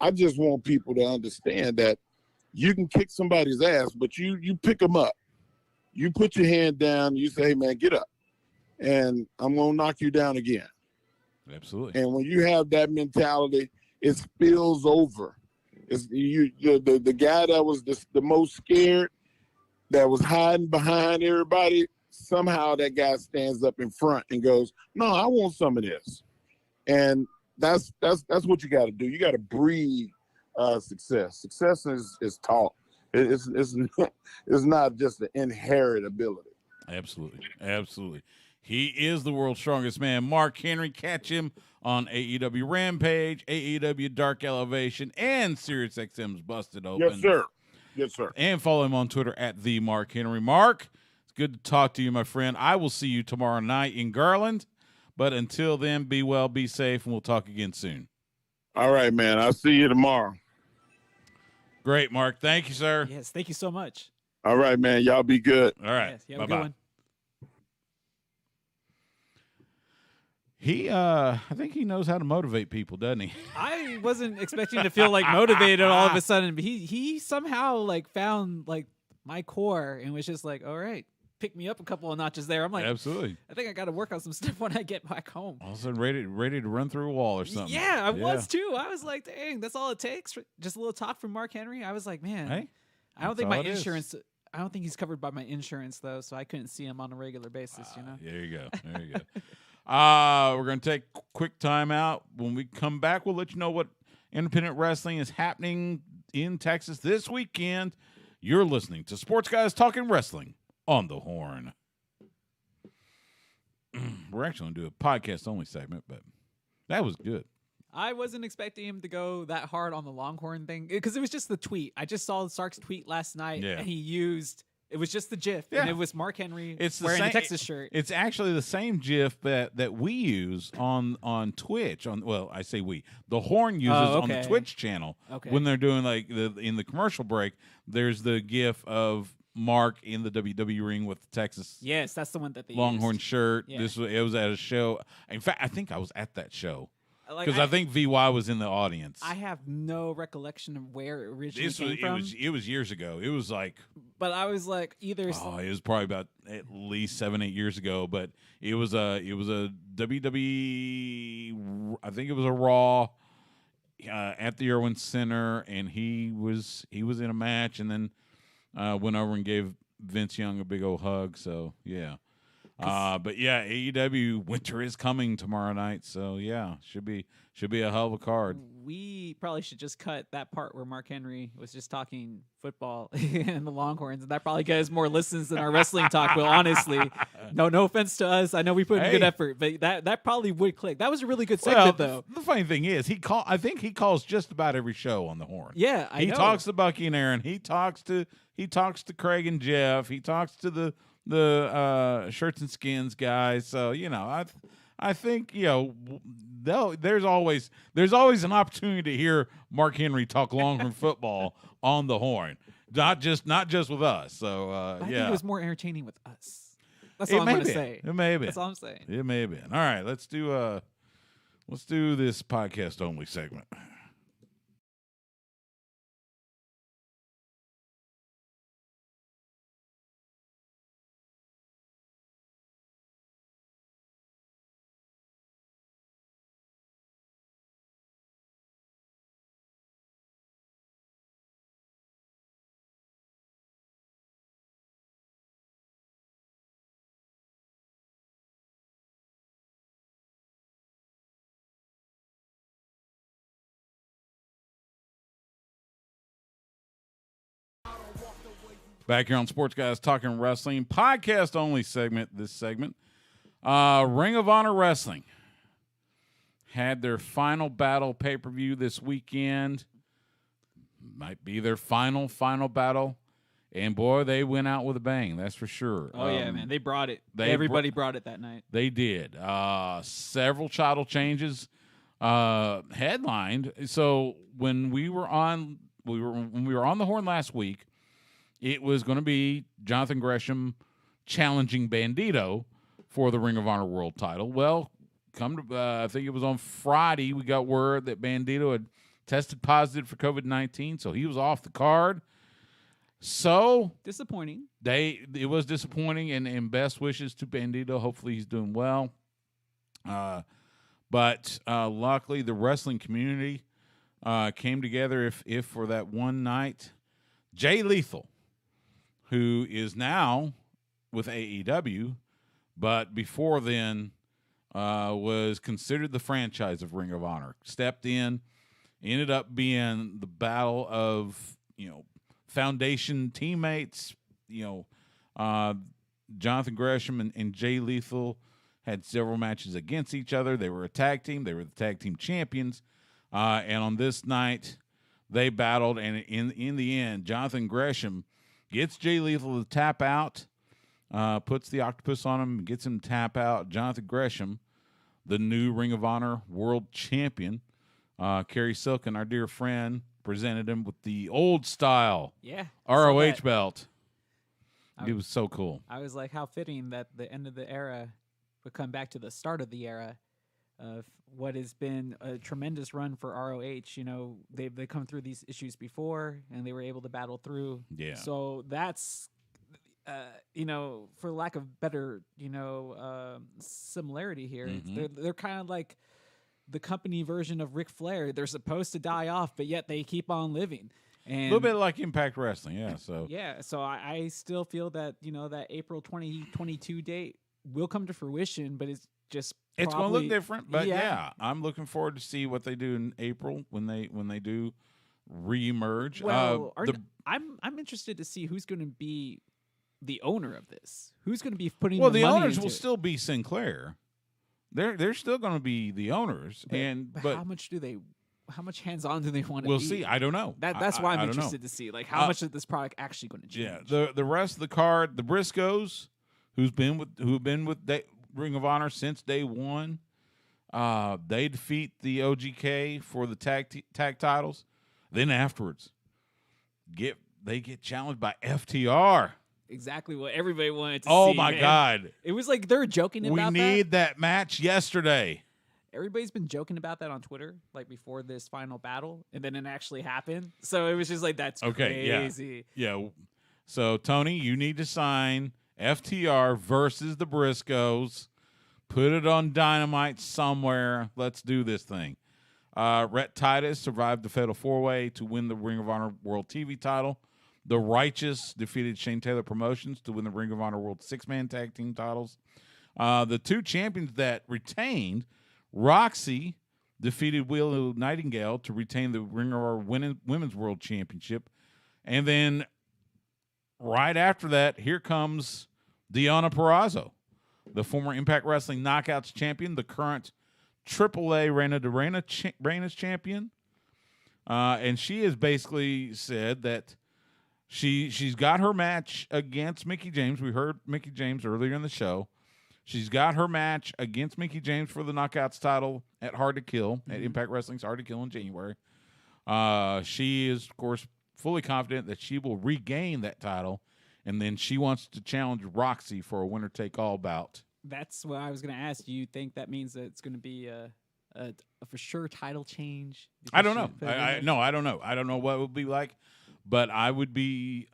I just want people to understand that you can kick somebody's ass, but you pick them up. You put your hand down, you say, hey, man, get up. And I'm going to knock you down again. Absolutely. And when you have that mentality, it spills over. It's the guy that was the most scared, that was hiding behind everybody, somehow that guy stands up in front and goes, no, I want some of this. And that's what you got to do. You got to breed success. Success is taught. It's not just an inherent ability. Absolutely. He is the world's strongest man. Mark Henry. Catch him on AEW Rampage, AEW Dark Elevation, and SiriusXM's Busted Open. Yes, sir. And follow him on Twitter at the Mark Henry. Mark, it's good to talk to you, my friend. I will see you tomorrow night in Garland. But until then, be well, be safe, and we'll talk again soon. All right, man. I'll see you tomorrow. Great, Mark. Thank you, sir. Yes, thank you so much. All right, man. Y'all be good. All right. Yes, have a good one. I think he knows how to motivate people, doesn't he? I wasn't expecting to feel like motivated all of a sudden, but he somehow like found like my core and was just like, all right, pick me up a couple of notches there. I'm like, absolutely. I think I got to work on some stuff when I get back home. All of a sudden, ready to run through a wall or something. Yeah, I was too. I was like, dang, that's all it takes. Just a little talk from Mark Henry. I was like, man, hey, I don't think my insurance. I don't think he's covered by my insurance though, so I couldn't see him on a regular basis. There you go. We're going to take a quick time out. When we come back, we'll let you know what independent wrestling is happening in Texas this weekend. You're listening to Sports Guys Talking Wrestling on the Horn. We're actually going to do a podcast-only segment, but that was good. I wasn't expecting him to go that hard on the Longhorn thing because it was just the tweet. I just saw Sark's tweet last night, and he used it was just the GIF, and it was Mark Henry wearing the Texas shirt. It's actually the same GIF that we use on Twitch. I say we. The Horn uses on the Twitch channel when they're doing like in the commercial break. There's the GIF of Mark in the WWE ring with the Texas. Yes, that's the one that they Longhorn used. shirt. Yeah. It was at a show. In fact, I think I was at that show. Because I think VY was in the audience. I have no recollection of where it originally came from. It was years ago. It was like... But I was like, either... Oh, it was probably about at least 7-8 years ago. But it was a WWE... I think it was a Raw at the Irwin Center. And he was in a match and then went over and gave Vince Young a big old hug. So, yeah. But yeah, AEW Winter is coming tomorrow night, so yeah, should be a hell of a card. We probably should just cut that part where Mark Henry was just talking football and the Longhorns, and that probably gets more listens than our wrestling talk will. Honestly, no offense to us, I know we put in good effort, but that probably would click. That was a really good segment, though. The funny thing is, I think he calls just about every show on the Horn. Yeah, he talks to Bucky and Aaron. He talks to Craig and Jeff. He talks to the Shirts and Skins guys. So I think there's always an opportunity to hear Mark Henry talk Longhorn football on the Horn, not just with us. So I think it was more entertaining with us. That's all I'm going to say. It may be. That's all I'm saying. It may be. All right, let's do this podcast only segment. Back here on Sports Guys Talking Wrestling, podcast only segment. This segment, Ring of Honor Wrestling had their final battle pay-per-view this weekend. Might be their final battle, and boy, they went out with a bang. That's for sure. Oh yeah, man, they brought it. Everybody brought it that night. They did. Several title changes headlined. So when we were on the Horn last week, it was going to be Jonathan Gresham challenging Bandito for the Ring of Honor World title. Well, I think it was on Friday, we got word that Bandito had tested positive for COVID-19, so he was off the card. So disappointing. It was disappointing, and best wishes to Bandito. Hopefully he's doing well. But luckily the wrestling community came together if for that one night. Jay Lethal, who is now with AEW, but before then was considered the franchise of Ring of Honor, stepped in, ended up being the battle of, foundation teammates. Jonathan Gresham and Jay Lethal had several matches against each other. They were a tag team. They were the tag team champions. And on this night, they battled, and in the end, Jonathan Gresham gets Jay Lethal to tap out, puts the octopus on him, gets him to tap out. Jonathan Gresham, the new Ring of Honor World Champion, Kerry Silken, our dear friend, presented him with the old style ROH belt. It was so cool. I was like, how fitting that the end of the era would come back to the start of the era of what has been a tremendous run for ROH. They've come through these issues before, and they were able to battle through. Yeah. So that's, for lack of better, similarity here. Mm-hmm. They're kind of like the company version of Ric Flair. They're supposed to die off, but yet they keep on living. And a little bit like Impact Wrestling, yeah. So so I still feel that that April 2022 date will come to fruition, but it's just it's going to look different. But yeah, I'm looking forward to see what they do in April when they do reemerge. Well, I'm interested to see who's going to be the owner of this. Who's going to be putting? Well, the owners will still be Sinclair. They're still going to be the owners, but how much hands-on do they want to we'll be? see. I don't know. That's why I'm I don't interested to see, like, how much is this product actually going to change? Yeah, the rest of the card, the Briscoes, who've been with Ring of Honor since day one, they defeat the OGK for the tag titles. Then afterwards, they get challenged by FTR. Exactly what everybody wanted to see. Oh my man. God! It was like they were joking about that. We need that match yesterday. Everybody's been joking about that on Twitter, like before this final battle, and then it actually happened. So it was just like, that's crazy. Yeah. So Tony, you need to sign FTR versus the Briscoes. Put it on Dynamite somewhere. Let's do this thing. Rhett Titus survived the Fatal 4-Way to win the Ring of Honor World TV title. The Righteous defeated Shane Taylor Promotions to win the Ring of Honor World 6-Man Tag Team titles. The two champions that retained, Roxy defeated Willow Nightingale to retain the Ring of Honor Women's World Championship. And then right after that, here comes Deonna Purrazzo, the former Impact Wrestling Knockouts champion, the current AAA Reina de Reinas champion. And she has basically said that she's got her match against Mickie James. We heard Mickie James earlier in the show. She's got her match against Mickie James for the Knockouts title at Hard to Kill, at Impact Wrestling's Hard to Kill in January. She is, of course, fully confident that she will regain that title, and then she wants to challenge Roxy for a winner-take-all bout. That's what I was going to ask. Do you think that means that it's going to be a for sure title change? I don't know. I don't know. I don't know what it would be like, but I would be.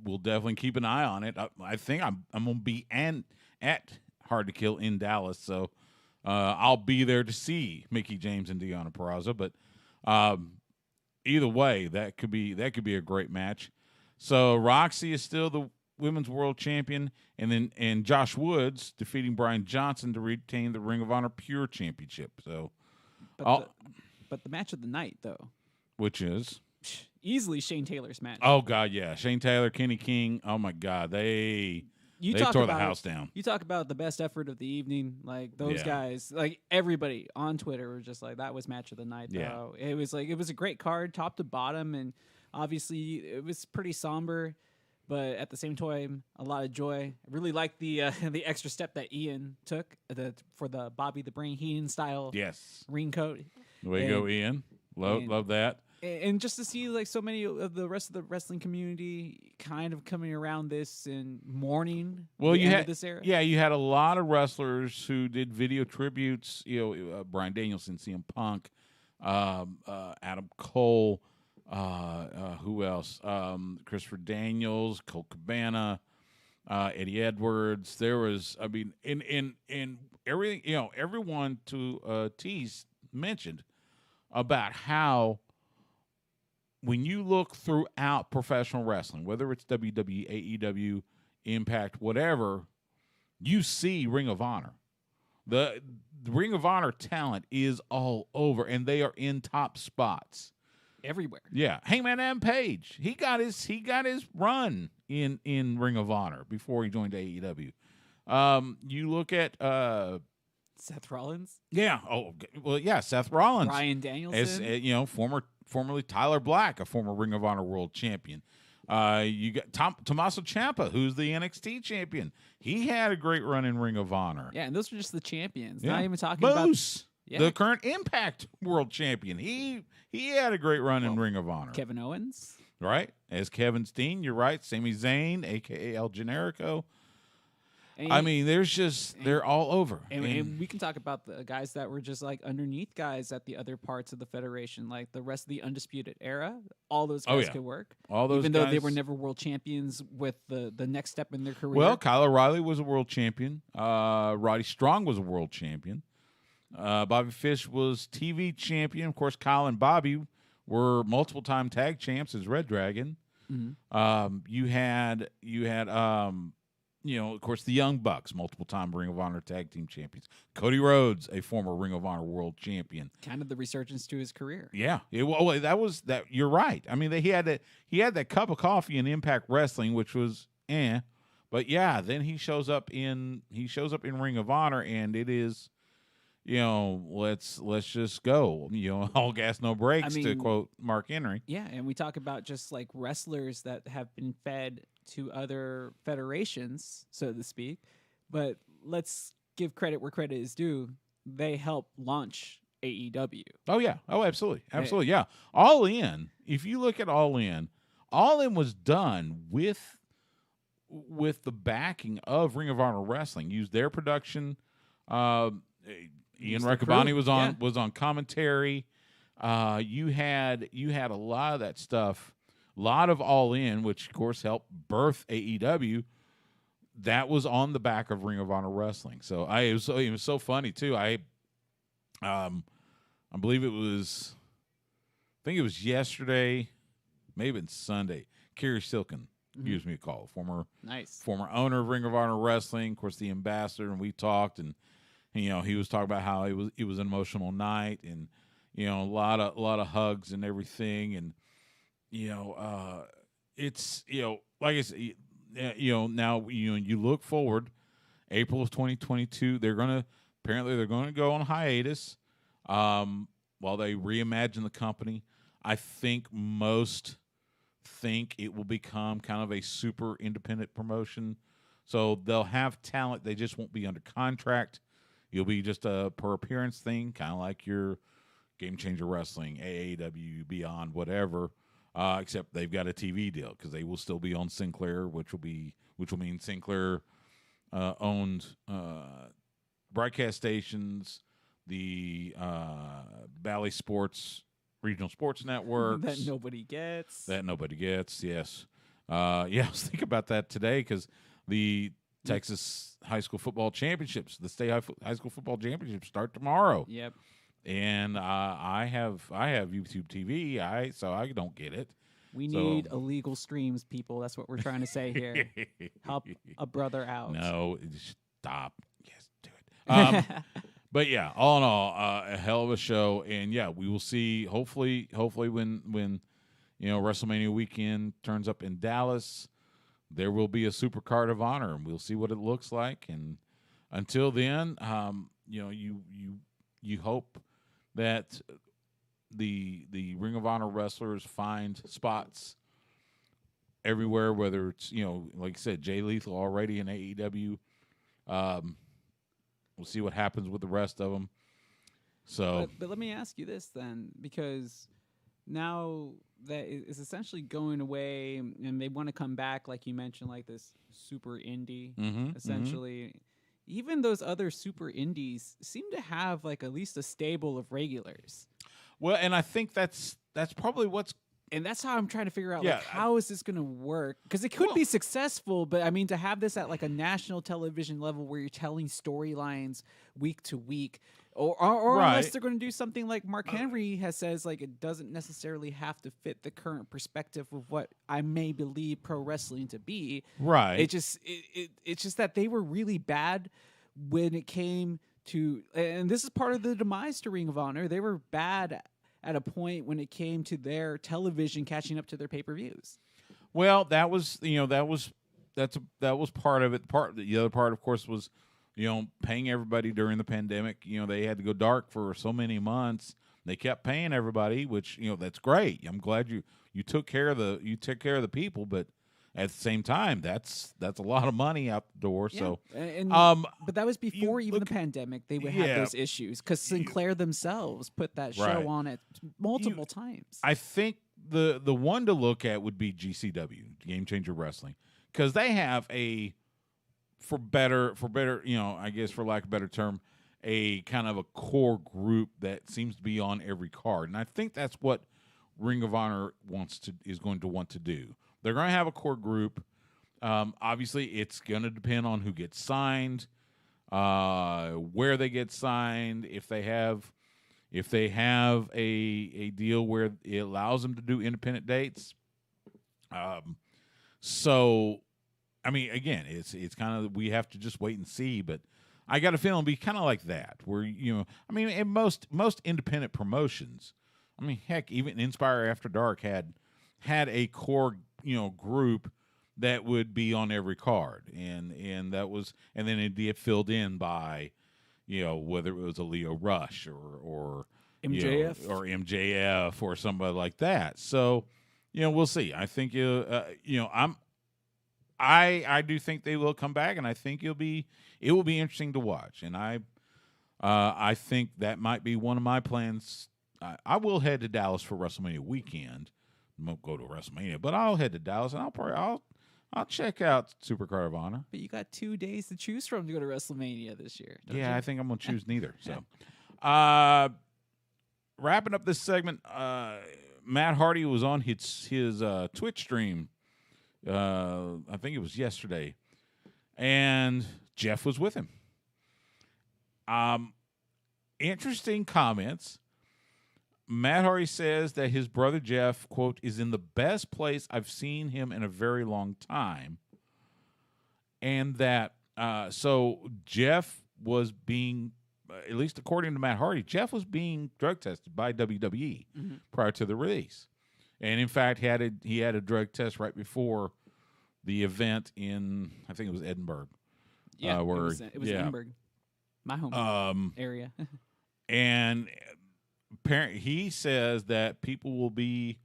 We'll definitely keep an eye on it. I think I'm going to be at Hard to Kill in Dallas, so I'll be there to see Mickie James and Deonna Purrazzo. But either way, that could be a great match. So Roxy is still the Women's World Champion, and Josh Woods defeating Brian Johnson to retain the Ring of Honor Pure Championship. So, but the match of the night, though, which is easily Shane Taylor's match. Oh God, yeah, Shane Taylor, Kenny King. Oh my God, they tore the house down. You talk about the best effort of the evening, like those guys, like everybody on Twitter were just like, that was match of the night. Though it was a great card, top to bottom, and obviously it was pretty somber. But at the same time, a lot of joy. I really like the extra step that Ian took for the Bobby the Brain Heenan style ring coat. Way to go, Ian. Love that. And just to see like so many of the rest of the wrestling community kind of coming around this and mourning this era. Yeah, you had a lot of wrestlers who did video tributes. Bryan Danielson, CM Punk, Adam Cole. Who else? Christopher Daniels, Colt Cabana, Eddie Edwards. There was, in everything, everyone to tease mentioned about how when you look throughout professional wrestling, whether it's WWE, AEW, Impact, whatever, you see Ring of Honor. The Ring of Honor talent is all over, and they are in top spots. Everywhere. Yeah. Hangman Adam Page. He got his run in Ring of Honor before he joined AEW. You look at Seth Rollins. Yeah. Oh well, yeah, Seth Rollins. Bryan Danielson. As formerly Tyler Black, a former Ring of Honor world champion. You got Tommaso Ciampa, who's the NXT champion. He had a great run in Ring of Honor. Yeah, and those are just the champions. Yeah. Not even talking Moose, about the current Impact world champion. He had a great run in Ring of Honor. Kevin Owens. Right? As Kevin Steen, you're right. Sami Zayn, a.k.a. El Generico. They're all over. And we can talk about the guys that were just like underneath guys at the other parts of the Federation, like the rest of the Undisputed Era. All those guys could work. All those even guys, though they were never world champions with the next step in their career. Well, Kyle O'Reilly was a world champion. Roddy Strong was a world champion. Bobby Fish was TV champion. Of course, Kyle and Bobby were multiple-time tag champs as Red Dragon. Mm-hmm. You had of course, the Young Bucks, multiple-time Ring of Honor tag team champions. Cody Rhodes, a former Ring of Honor world champion. Kind of the resurgence to his career. Yeah, that was that. You're right. I mean, he had that cup of coffee in Impact Wrestling, which was but yeah, then he shows up in Ring of Honor, and it is let's just go. All gas, no brakes, to mean, quote Mark Henry. Yeah, and we talk about just like wrestlers that have been fed to other federations, so to speak. But let's give credit where credit is due. They helped launch AEW. Oh yeah. Oh, absolutely. Absolutely. Yeah. All In, if you look at All In was done with the backing of Ring of Honor Wrestling. Used their production. Ian Riccaboni was on commentary. You had a lot of that stuff, a lot of All In, which of course helped birth AEW. That was on the back of Ring of Honor Wrestling. So it was so funny too. I believe it was, I think it was yesterday, maybe it's Sunday. Kerry Silkin gives me a call, former owner of Ring of Honor Wrestling, of course the ambassador, and we talked, and he was talking about how it was an emotional night, and a lot of hugs and everything, and it's like I said, now you look forward, April of 2022, they're going to go on hiatus while they reimagine the company. I think most think it will become kind of a super independent promotion. So they'll have talent. They just won't be under contract. You'll be just a per appearance thing, kind of like your Game Changer Wrestling, AAW, Beyond, whatever. Except they've got a TV deal because they will still be on Sinclair, which will mean Sinclair owned broadcast stations, the Bally Sports regional sports networks that nobody gets. Yes. I was thinking about that today because the Texas High School Football Championships, the state high school football championships, start tomorrow. Yep. And I have YouTube TV, so I don't get it. We need illegal streams, people. That's what we're trying to say here. Help a brother out. No, stop. Yes, do it. But yeah, all in all, a hell of a show, and yeah, we will see. Hopefully, when WrestleMania weekend turns up in Dallas, there will be a Super Card of Honor, and we'll see what it looks like. And until then, you hope that the Ring of Honor wrestlers find spots everywhere, whether it's like I said, Jay Lethal already in AEW. We'll see what happens with the rest of them. So, but let me ask you this then, because now that is essentially going away, and they want to come back, like you mentioned, like this super indie, essentially. Even those other super indies seem to have like at least a stable of regulars. Well, and I think that's probably and that's how I'm trying to figure out, like, how is this going to work? Because it could be successful, but I mean, to have this at like a national television level where you're telling storylines week to week, or unless they're going to do something like Mark Henry says, like, it doesn't necessarily have to fit the current perspective of what I may believe pro wrestling to be. Right. It's just that they were really bad when it came to, and this is part of the demise to Ring of Honor. They were bad at a point when it came to their television catching up to their pay-per-views. Well, that was part of it. The other part, of course, was paying everybody during the pandemic. They had to go dark for so many months. They kept paying everybody, which that's great. I'm glad you took care of the people, but at the same time, that's a lot of money out the door. Yeah. So, but that was before even the pandemic. They would have those issues because Sinclair themselves put that show on it multiple times. I think the one to look at would be GCW, Game Changer Wrestling, because they have for better, I guess for lack of a better term, a kind of a core group that seems to be on every card, and I think that's what Ring of Honor is going to want to do. They're going to have a core group. Obviously, it's going to depend on who gets signed, where they get signed. If they have a deal where it allows them to do independent dates. So, I mean, again, it's kind of, we have to just wait and see. But I got a feeling it'll be kind of like that, where I mean, in most independent promotions, I mean, heck, even Inspire After Dark had a core group that would be on every card, and that was, and then it'd be filled in by whether it was a Leo Rush or MJF. or MJF or somebody like that. So, we'll see. I think I do think they will come back, and I think it will be interesting to watch. And I think that might be one of my plans. I will head to Dallas for WrestleMania weekend. I won't go to WrestleMania, but I'll head to Dallas, and I'll check out Supercard of Honor. But you got 2 days to choose from to go to WrestleMania this year. Don't you? I think I'm gonna choose neither. So, wrapping up this segment, Matt Hardy was on his Twitch stream. I think it was yesterday, and Jeff was with him. Interesting comments. Matt Hardy says that his brother Jeff, quote, is in the best place I've seen him in a very long time. And that, so Jeff was being, at least according to Matt Hardy, Jeff was being drug tested by WWE prior to the release. And in fact, he had a drug test right before the event in, I think it was Edinburgh. Yeah, where, it was Edinburgh, my home area. And he says that people will be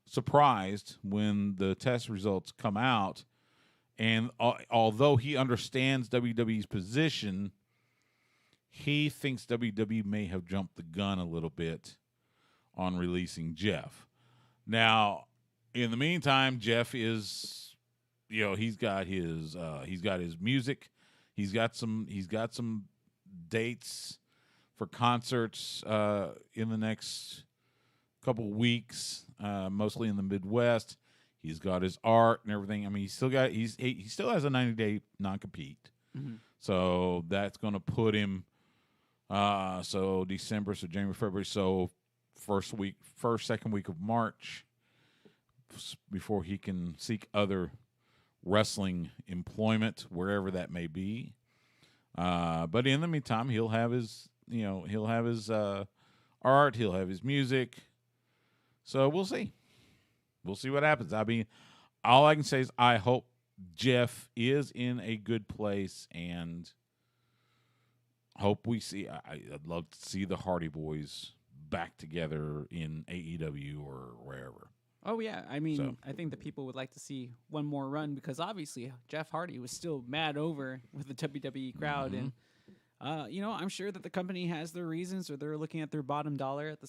surprised when the test results come out. And although he understands WWE's position, he thinks WWE may have jumped the gun a little bit on releasing Jeff. Now, in the meantime, Jeff is, he's got his music. He's got some dates for concerts in the next couple weeks, mostly in the Midwest. He's got his art and everything. I mean, he still has a 90-day non-compete. So that's going to put him so December, so January, February, so second week of March before he can seek other wrestling employment wherever that may be. But in the meantime, he'll have his art, he'll have his music. So we'll see. We'll see what happens. I mean, all I can say is I hope Jeff is in a good place, and hope we see. I'd love to see the Hardy Boys back together in AEW or wherever. Oh, yeah. I mean, I think that people would like to see one more run because obviously Jeff Hardy was still mad over with the WWE crowd. And, I'm sure that the company has their reasons, or they're looking at their bottom dollar at the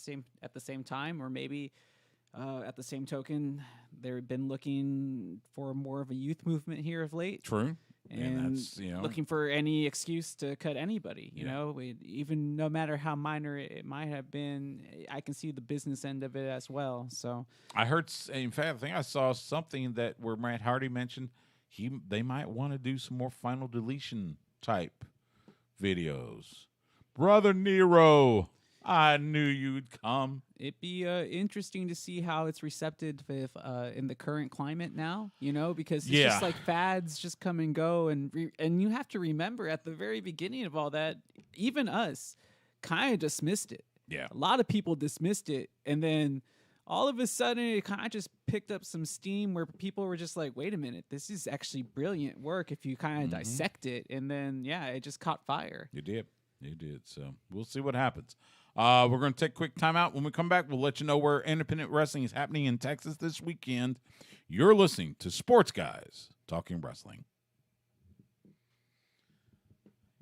same time, or maybe at the same token, they've been looking for more of a youth movement here of late. True. And that's, looking for any excuse to cut anybody, even no matter how minor it might have been, I can see the business end of it as well. So I heard, in fact, I think I saw something where Matt Hardy mentioned they might want to do some more Final Deletion type videos. Brother Nero, I knew you'd come. It'd be interesting to see how it's receptive in the current climate now, because it's just like fads just come and go. And you have to remember at the very beginning of all that, even us kind of dismissed it. Yeah. A lot of people dismissed it. And then all of a sudden it kind of just picked up some steam where people were just like, wait a minute, this is actually brilliant work if you kind of dissect it. And then, it just caught fire. You did. So we'll see what happens. We're going to take a quick timeout. When we come back, we'll let you know where independent wrestling is happening in Texas this weekend. You're listening to Sports Guys Talking Wrestling.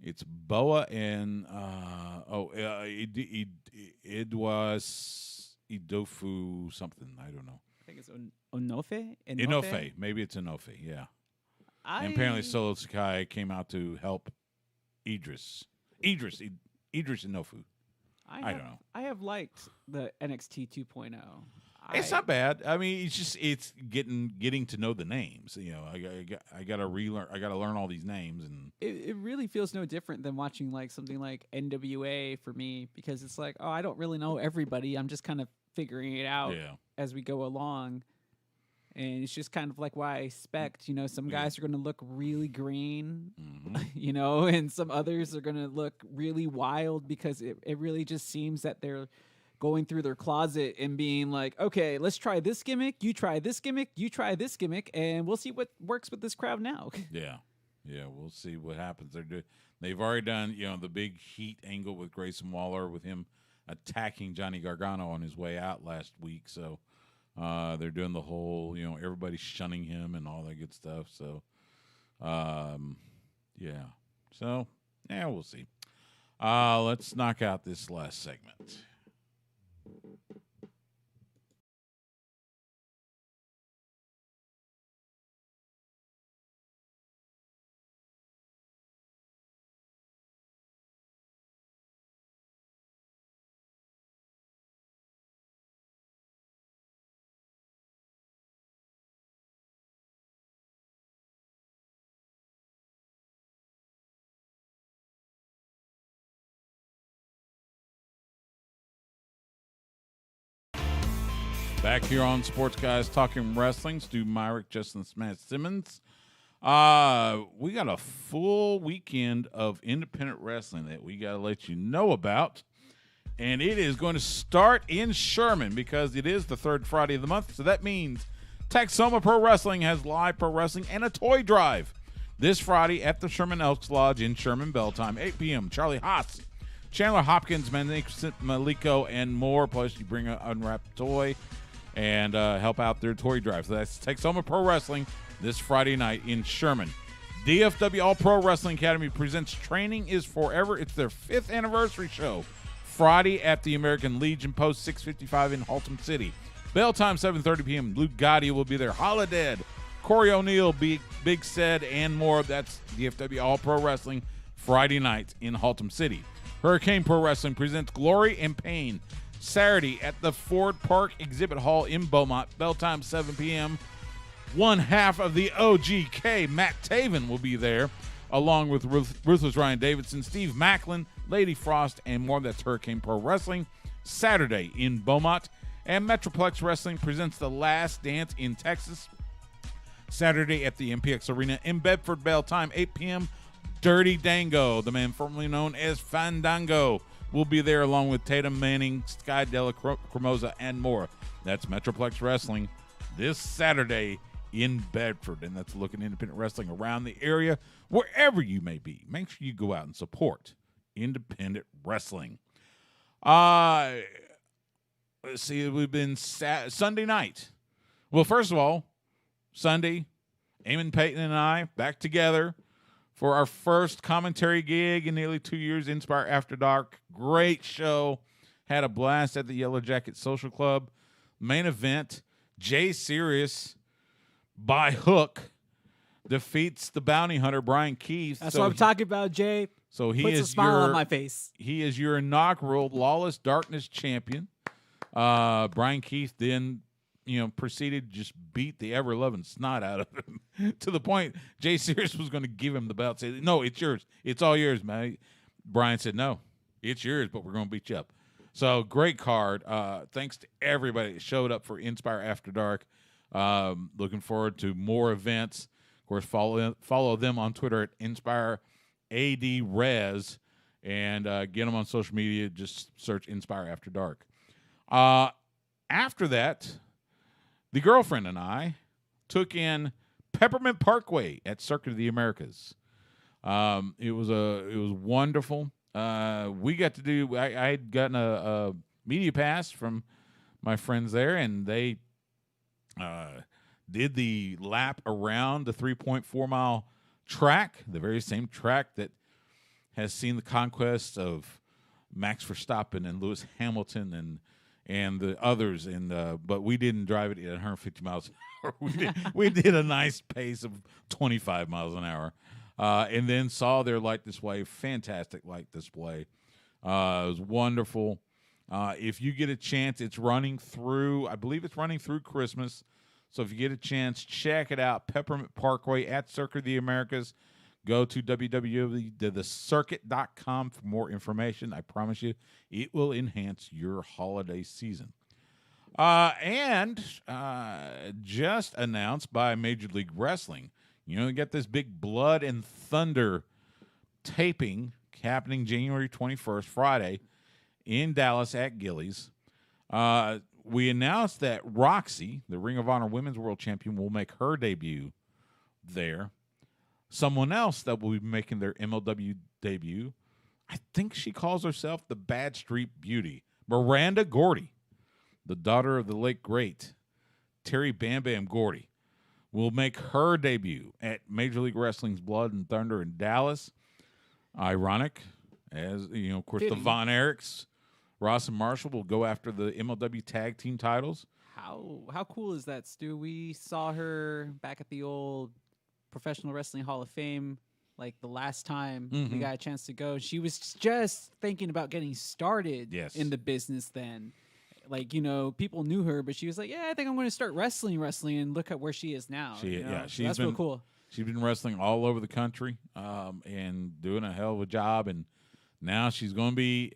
It's Boa and it was Idofu something. I don't know. I think it's Onofe. Inofe. Maybe it's Inofe. Yeah. And apparently Solo Sakai came out to help Idris Inofu. I don't know. I have liked the NXT 2.0. It's not bad. I mean, it's getting to know the names. I got to relearn. I got to learn all these names, and it really feels no different than watching like something like NWA for me, because it's like, I don't really know everybody. I'm just kind of figuring it out as we go along. And it's just kind of like why I expect, some guys are going to look really green, and some others are going to look really wild, because it really just seems that they're going through their closet and being like, okay, let's try this gimmick. You try this gimmick. You try this gimmick. And we'll see what works with this crowd now. Yeah. Yeah, we'll see what happens. They've already done, the big heat angle with Grayson Waller with him attacking Johnny Gargano on his way out last week. So they're doing the whole, everybody shunning him and all that good stuff. So, yeah. So, yeah, we'll see. Let's knock out this last segment. Back here on Sports Guys Talking Wrestling, Stu Myrick, Justin Smash Simmons. We got a full weekend of independent wrestling that we got to let you know about. And it is going to start in Sherman because it is the third Friday of the month. So that means Texoma Pro Wrestling has live pro wrestling and a toy drive this Friday at the Sherman Elks Lodge in Sherman, bell time, 8 p.m. Charlie Haas, Chandler Hopkins, Maliko, and more. Plus, you bring an unwrapped toy and help out their toy drive. So that's Texoma Pro Wrestling this Friday night in Sherman. DFW All Pro Wrestling Academy presents Training is Forever. It's their 5th anniversary show. Friday at the American Legion Post 655 in Haltom City. Bell time 7:30 p.m. Luke Gotti will be there. Holodead, Corey O'Neill, Big Said, and more. That's DFW All Pro Wrestling Friday night in Haltom City. Hurricane Pro Wrestling presents Glory and Pain Saturday at the Ford Park Exhibit Hall in Beaumont. Bell time 7 p.m. One half of the OGK, Matt Taven, will be there, along with Ruthless Ryan Davidson, Steve Macklin, Lady Frost, and more. That's Hurricane Pro Wrestling Saturday in Beaumont. And Metroplex Wrestling presents The Last Dance in Texas Saturday at the MPX Arena in Bedford. Bell time 8 p.m. Dirty Dango, the man formerly known as Fandango, will be there along with Tatum Manning, Sky Della Cremosa, and more. That's Metroplex Wrestling this Saturday in Bedford. And that's looking independent wrestling around the area, wherever you may be. Make sure you go out and support independent wrestling. Let's see, we've been Sunday night. Well, first of all, Sunday, Eamon Payton and I back together for our first commentary gig in nearly 2 years, Inspire After Dark. Great show. Had a blast at the Yellow Jacket Social Club. Main event, Jay Sirius, by hook, defeats the bounty hunter, Brian Keith. That's what I'm talking about, Jay. So he puts is a smile on my face. He is your inaugural Lawless Darkness champion. Brian Keith then, proceeded to just beat the ever-loving snot out of him to the point Jay Sears was going to give him the belt. Say, no, it's yours. It's all yours, man. Brian said, no, it's yours, but we're going to beat you up. So great card. Thanks to everybody that showed up for Inspire After Dark. Looking forward to more events. Of course, follow them on Twitter at Inspire ADRez and get them on social media. Just search Inspire After Dark. After that, the girlfriend and I took in Peppermint Parkway at Circuit of the Americas. It was wonderful. We got to do. I had gotten a media pass from my friends there, and they did the lap around the 3.4 mile track, the very same track that has seen the conquest of Max Verstappen and Lewis Hamilton and the others, but we didn't drive it at 150 miles an hour. We did a nice pace of 25 miles an hour, and then saw their light display. Fantastic light display. It was wonderful. If you get a chance, it's running through. I believe it's running through Christmas. So if you get a chance, check it out. Peppermint Parkway at Circuit of the Americas. Go to www.thecircuit.com for more information. I promise you, it will enhance your holiday season. And just announced by Major League Wrestling, you got this big Blood and Thunder taping happening January 21st, Friday, in Dallas at Gillies. We announced that Roxy, the Ring of Honor Women's World Champion, will make her debut there. someone else that will be making their MLW debut. I think she calls herself the Bad Street Beauty. Miranda Gordy, the daughter of the late great Terry Bam Bam Gordy, will make her debut at Major League Wrestling's Blood and Thunder in Dallas. Ironic, as you know, of course, the Von Erichs, Ross and Marshall, will go after the MLW Tag Team titles. How cool is that, Stu? We saw her back at the old Professional Wrestling Hall of Fame, like the last time we got a chance to go. She was just thinking about getting started in the business then. Like, you know, people knew her, but she was like, yeah, I think I'm going to start wrestling, and look at where she is now. So that's real cool. She's been wrestling all over the country and doing a hell of a job, and now she's going to be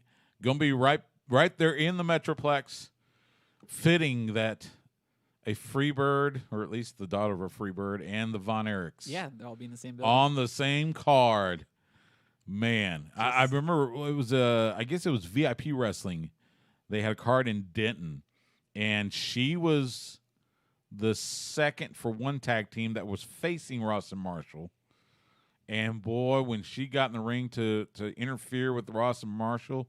right there in the Metroplex, fitting that a Freebird, or at least the daughter of a Freebird, and the Von Erichs. Yeah, they'll all be in the same building. On the same card. Man, I remember it was, I guess it was VIP Wrestling. They had a card in Denton, and she was the second for one tag team that was facing Ross and Marshall. And boy, when she got in the ring to interfere with Ross and Marshall,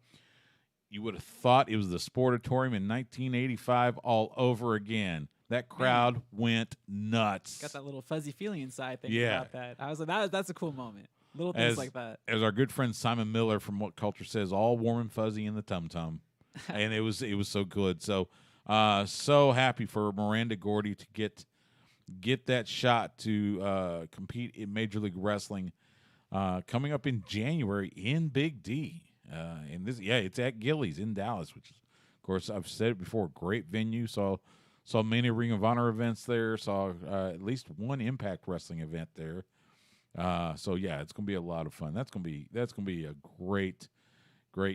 you would have thought it was the Sportatorium in 1985 all over again. That crowd went nuts. Got that little fuzzy feeling inside thinking about that. I was like, that's a cool moment. Little things like that. As our good friend Simon Miller from What Culture says, all warm and fuzzy in the tum-tum. And it was so good. So so happy for Miranda Gordy to get that shot to compete in Major League Wrestling coming up in January in Big D. And this, it's at Gillies in Dallas, which is, of course, I've said it before, great venue. Saw many Ring of Honor events there. Saw at least one Impact Wrestling event there. So it's gonna be a lot of fun. That's gonna be a great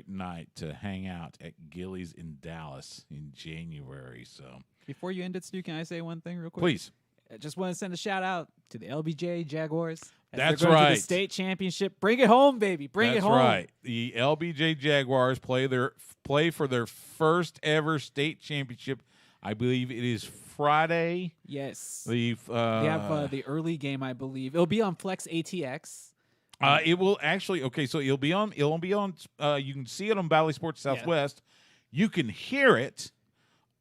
night to hang out at Gillies in Dallas in January. So before you end it, Stu, can I say one thing real quick? Please. I just want to send a shout out to the LBJ Jaguars. That's right. To the state championship. Bring it home, baby. Bring it home. That's right. The LBJ Jaguars play for their first ever state championship. I believe it is Friday. Yes. They have the early game, I believe. It'll be on Flex ATX. It will actually. Okay, so it'll be on. You can see it on Valley Sports Southwest. You can hear it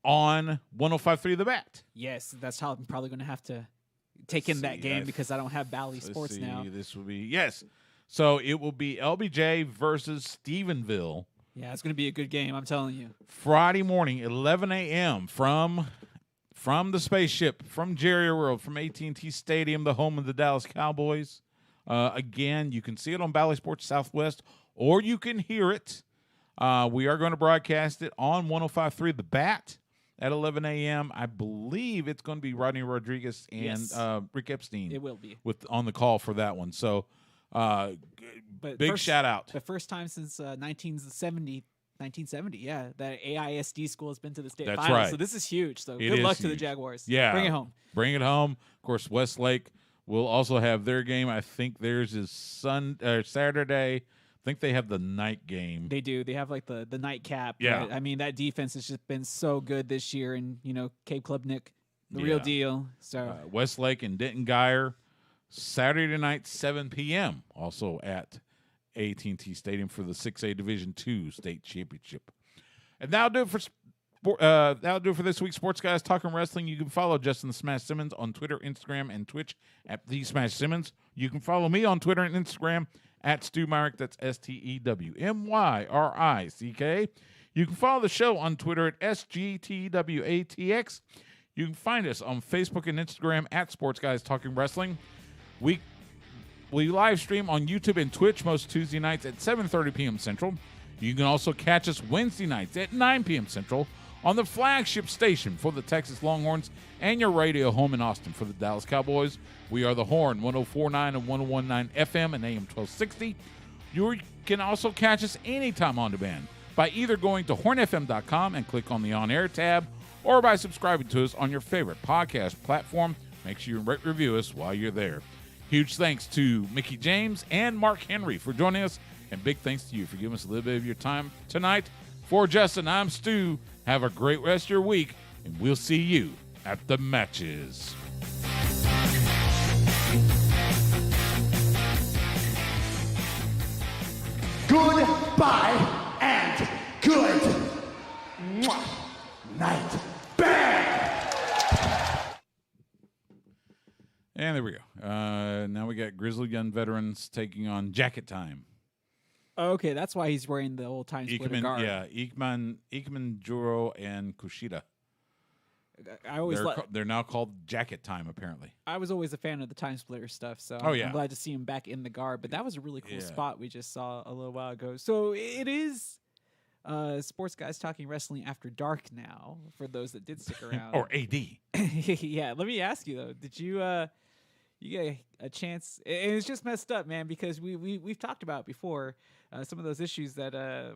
on 105.3 The Bat. Yes, that's how I'm probably going to have to take in that game because I don't have Valley Sports now. This will be So it will be LBJ versus Stephenville. Yeah, it's going to be a good game. I'm telling you. Friday morning, 11 a.m. from the spaceship, from Jerry World, from AT&T Stadium, the home of the Dallas Cowboys. Again, you can see it on Valley Sports Southwest, or you can hear it. We are going to broadcast it on 105.3 The Bat at 11 a.m. I believe it's going to be Rodney Rodriguez and Rick Epstein. It will be on the call for that one. So, big shout out. The first time since 1970. Yeah, that AISD school has been to the state finals. Right. So this is huge. So good luck to the Jaguars. Yeah, bring it home. Bring it home. Of course, Westlake will also have their game. I think theirs is Saturday. I think they have the night game. They do. They have like the nightcap. Yeah. Right? I mean, that defense has just been so good this year. And, Cape Klubnik, the real deal. So Westlake and Denton Geyer, Saturday night, 7 p.m. Also at AT&T Stadium for the 6A Division II State Championship. And that'll do it for this week's Sports Guys Talking Wrestling. You can follow Justin the Smash Simmons on Twitter, Instagram, and Twitch at The Smash Simmons. You can follow me on Twitter and Instagram at Stu Myrick. That's STEWMYRICK. You can follow the show on Twitter at SGTWATX. You can find us on Facebook and Instagram at Sports Guys Talking Wrestling. We live stream on YouTube and Twitch most Tuesday nights at 7:30 p.m. Central. You can also catch us Wednesday nights at 9 p.m. Central on the flagship station for the Texas Longhorns and your radio home in Austin for the Dallas Cowboys. We are the Horn, 104.9 and 101.9 FM and AM 1260. You can also catch us anytime on demand by either going to hornfm.com and click on the On-Air tab or by subscribing to us on your favorite podcast platform. Make sure you rate review us while you're there. Huge thanks to Mickey James and Mark Henry for joining us, and big thanks to you for giving us a little bit of your time tonight. For Justin, I'm Stu. Have a great rest of your week, and we'll see you at the matches. Bye and good night. Bang! And there we go. Now we got Grizzly Young Veterans taking on Jacket Time. Okay, that's why he's wearing the old time splitter garb. Yeah, Ikemen, Juro, and Kushida. I always They're now called Jacket Time, apparently. I was always a fan of the time splitter stuff, so Oh, yeah. I'm glad to see him back in the garb. But that was a really cool spot we just saw a little while ago. So it is Sports Guys Talking Wrestling After Dark now, for those that did stick around. Or AD. Yeah, let me ask you, though. Did you get a chance? And it's just messed up, man, because we've talked about before some of those issues that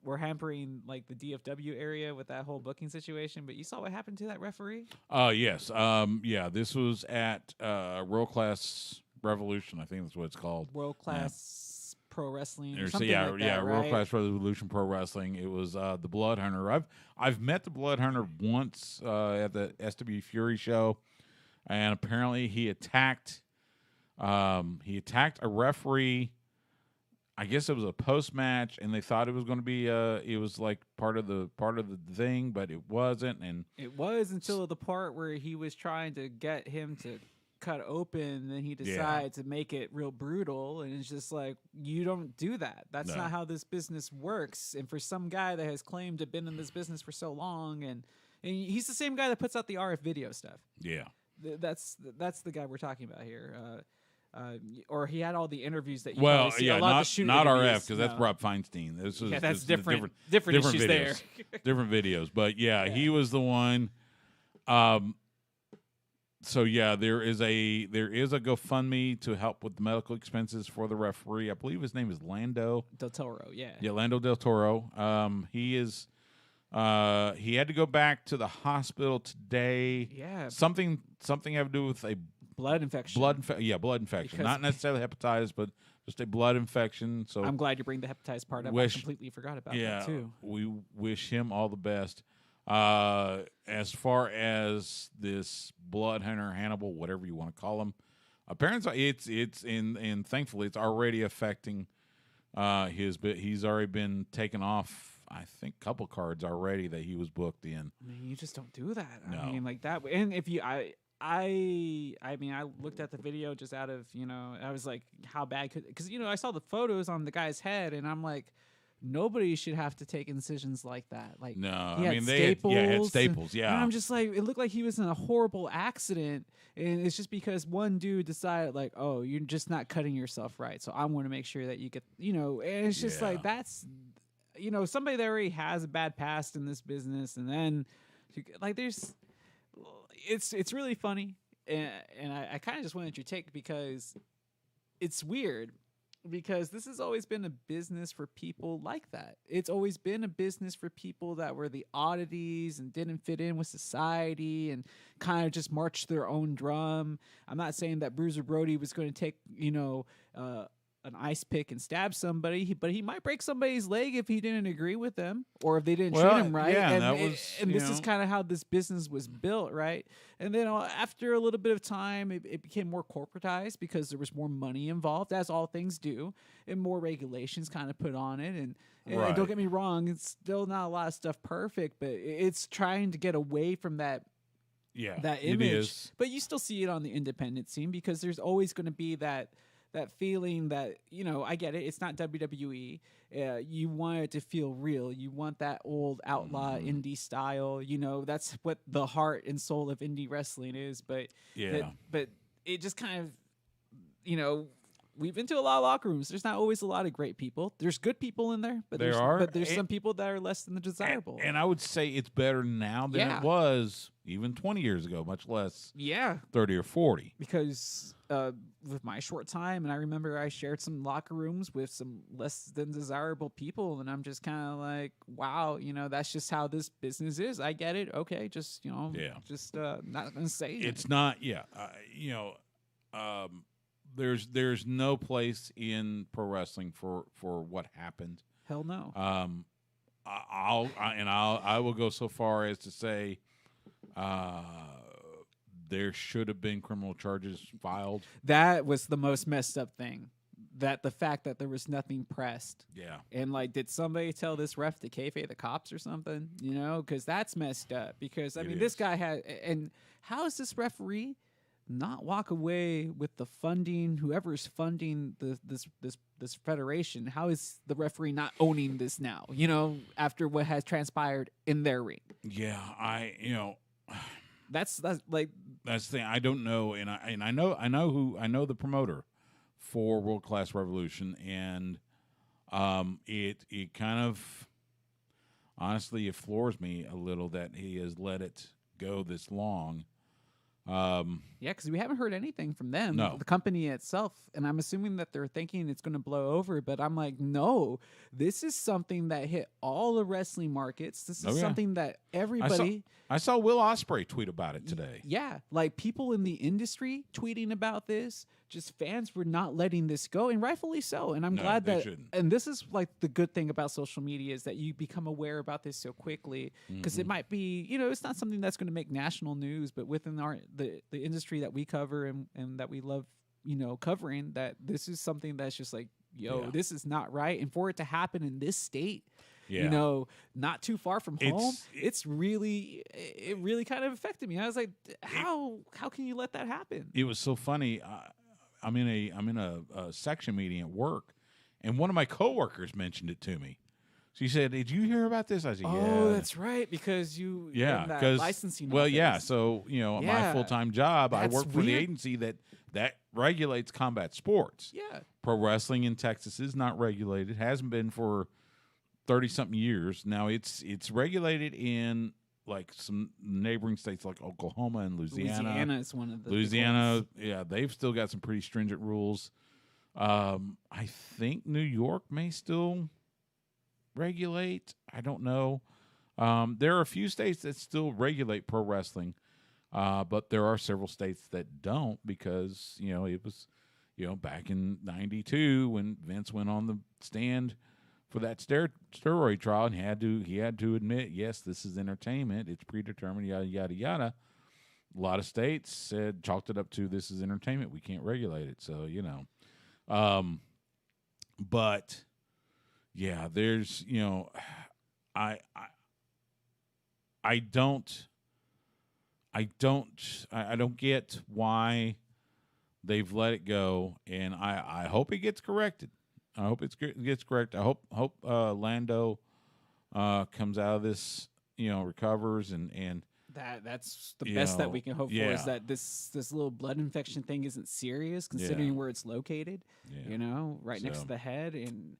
were hampering like the DFW area with that whole booking situation. But you saw what happened to that referee? Yes. Yeah, this was at World Class Revolution. I think that's what it's called. World Class Pro Wrestling. Or So, something yeah, like that, yeah, right? World Class Revolution Pro Wrestling. It was the Blood Hunter. I've met the Blood Hunter once at the SW Fury show, and apparently he attacked a referee. I guess it was a post match, and they thought it was going to be it was like part of the thing, but it wasn't. And it was until the part where he was trying to get him to cut open, and then he decided to make it real brutal, and it's just like, you don't do that. That's not how this business works. And for some guy that has claimed to have been in this business for so long, and he's the same guy that puts out the RF video stuff. Yeah, that's the guy we're talking about here. Or he had all the interviews that you not RF, because that's No. Rob Feinstein. This is that's this is different videos. issues there. Different videos, but yeah, he was the one. So yeah, there is a GoFundMe to help with the medical expenses for the referee. I believe his name is Lando Del Toro. Yeah, Lando Del Toro. He had to go back to the hospital today. Yeah, something having to do with a blood infection. Blood infection. Because Not necessarily hepatitis, but just a blood infection. So I'm glad you bring the hepatitis part up. I completely forgot about that too. We wish him all the best. As far as this blood hunter, Hannibal, whatever you want to call him, apparently it's and thankfully it's already affecting he's already been taken off, I think, a couple cards already that he was booked in. I mean, you just don't do that. No. I mean, like that. And if you, I mean, I looked at the video just out of, I was like, how bad could, because, I saw the photos on the guy's head, and I'm like, nobody should have to take incisions like that. Like, no, I mean, they had staples, and I'm just like, it looked like he was in a horrible accident, and it's just because one dude decided, like, oh, you're just not cutting yourself right, so I want to make sure that you get, and it's just like, that's, somebody that already has a bad past in this business, and then, like, it's really funny, and I kind of just wanted your take, because it's weird, because this has always been a business for people like that. It's always been a business for people that were the oddities and didn't fit in with society and kind of just marched their own drum. I'm not saying that Bruiser Brody was going to take, an ice pick and stab somebody, but he might break somebody's leg if he didn't agree with them or if they didn't treat him right. Yeah, and this is kind of how this business was built, right? And then after a little bit of time, it became more corporatized because there was more money involved, as all things do, and more regulations kind of put on it. And don't get me wrong, it's still not a lot of stuff perfect, but it's trying to get away from that. Yeah, that image. It is. But you still see it on the independent scene because there's always going to be that feeling that, I get it. It's not WWE. You want it to feel real. You want that old outlaw indie style. That's what the heart and soul of indie wrestling is. But but it just kind of, we've been to a lot of locker rooms. There's not always a lot of great people. There's good people in there, but there's some people that are less than the desirable. And I would say it's better now than it was even 20 years ago, much less 30 or 40. Because with my short time, and I remember I shared some locker rooms with some less than desirable people, and I'm just kind of like, wow, that's just how this business is. I get it. Okay, just just not gonna say it. It's not. There's no place in pro wrestling for what happened. Hell no. I will go so far as to say there should have been criminal charges filed. That was the most messed up thing. that the fact that there was nothing pressed. Yeah. And like, did somebody tell this ref to kayfabe the cops or something? You know, because that's messed up. Because I mean, this guy had, and how is this referee not walk away with the funding? Whoever's funding this federation, how is the referee not owning this now? You know, after what has transpired in their ring. Yeah, That's like that's the thing. I don't know, and I know the promoter for World Class Revolution, and it kind of honestly it floors me a little that he has let it go this long. Yeah, because we haven't heard anything from them, the company itself, and I'm assuming that they're thinking it's going to blow over. But I'm like, no, this is something that hit all the wrestling markets. This is something that everybody. I saw Will Ospreay tweet about it today. Yeah, like people in the industry tweeting about this. Just fans were not letting this go, and rightfully so. And I'm glad that. And this is like the good thing about social media is that you become aware about this so quickly because it might be, it's not something that's going to make national news, but within the industry that we cover and that we love, covering, that this is something that's just like, this is not right, and for it to happen in this state. Yeah. Not too far from home. It really kind of affected me. I was like, how can you let that happen? It was so funny. I'm in a section meeting at work, and one of my coworkers mentioned it to me. She said, "Did you hear about this?" I said, "Yeah." Oh, that's right, because you because licensing. Well, yeah. So my full-time job, I work for the agency that regulates combat sports. Yeah. Pro wrestling in Texas is not regulated. Hasn't been for 30-something years. Now it's regulated in like some neighboring states like Oklahoma and Louisiana. Louisiana is one of the Louisiana, yeah, they've still got some pretty stringent rules. I think New York may still regulate. I don't know. There are a few states that still regulate pro wrestling, but there are several states that don't because, it was, back in '92 when Vince went on the stand for that steroid trial, and he had to admit, yes, this is entertainment. It's predetermined, yada yada yada. A lot of states chalked it up to this is entertainment. We can't regulate it. So but yeah, there's I don't get why they've let it go, and I hope it gets corrected. I hope it gets correct. I hope Lando comes out of this, recovers and that's the best that we can hope for is that this little blood infection thing isn't serious considering where it's located. Right next to the head, and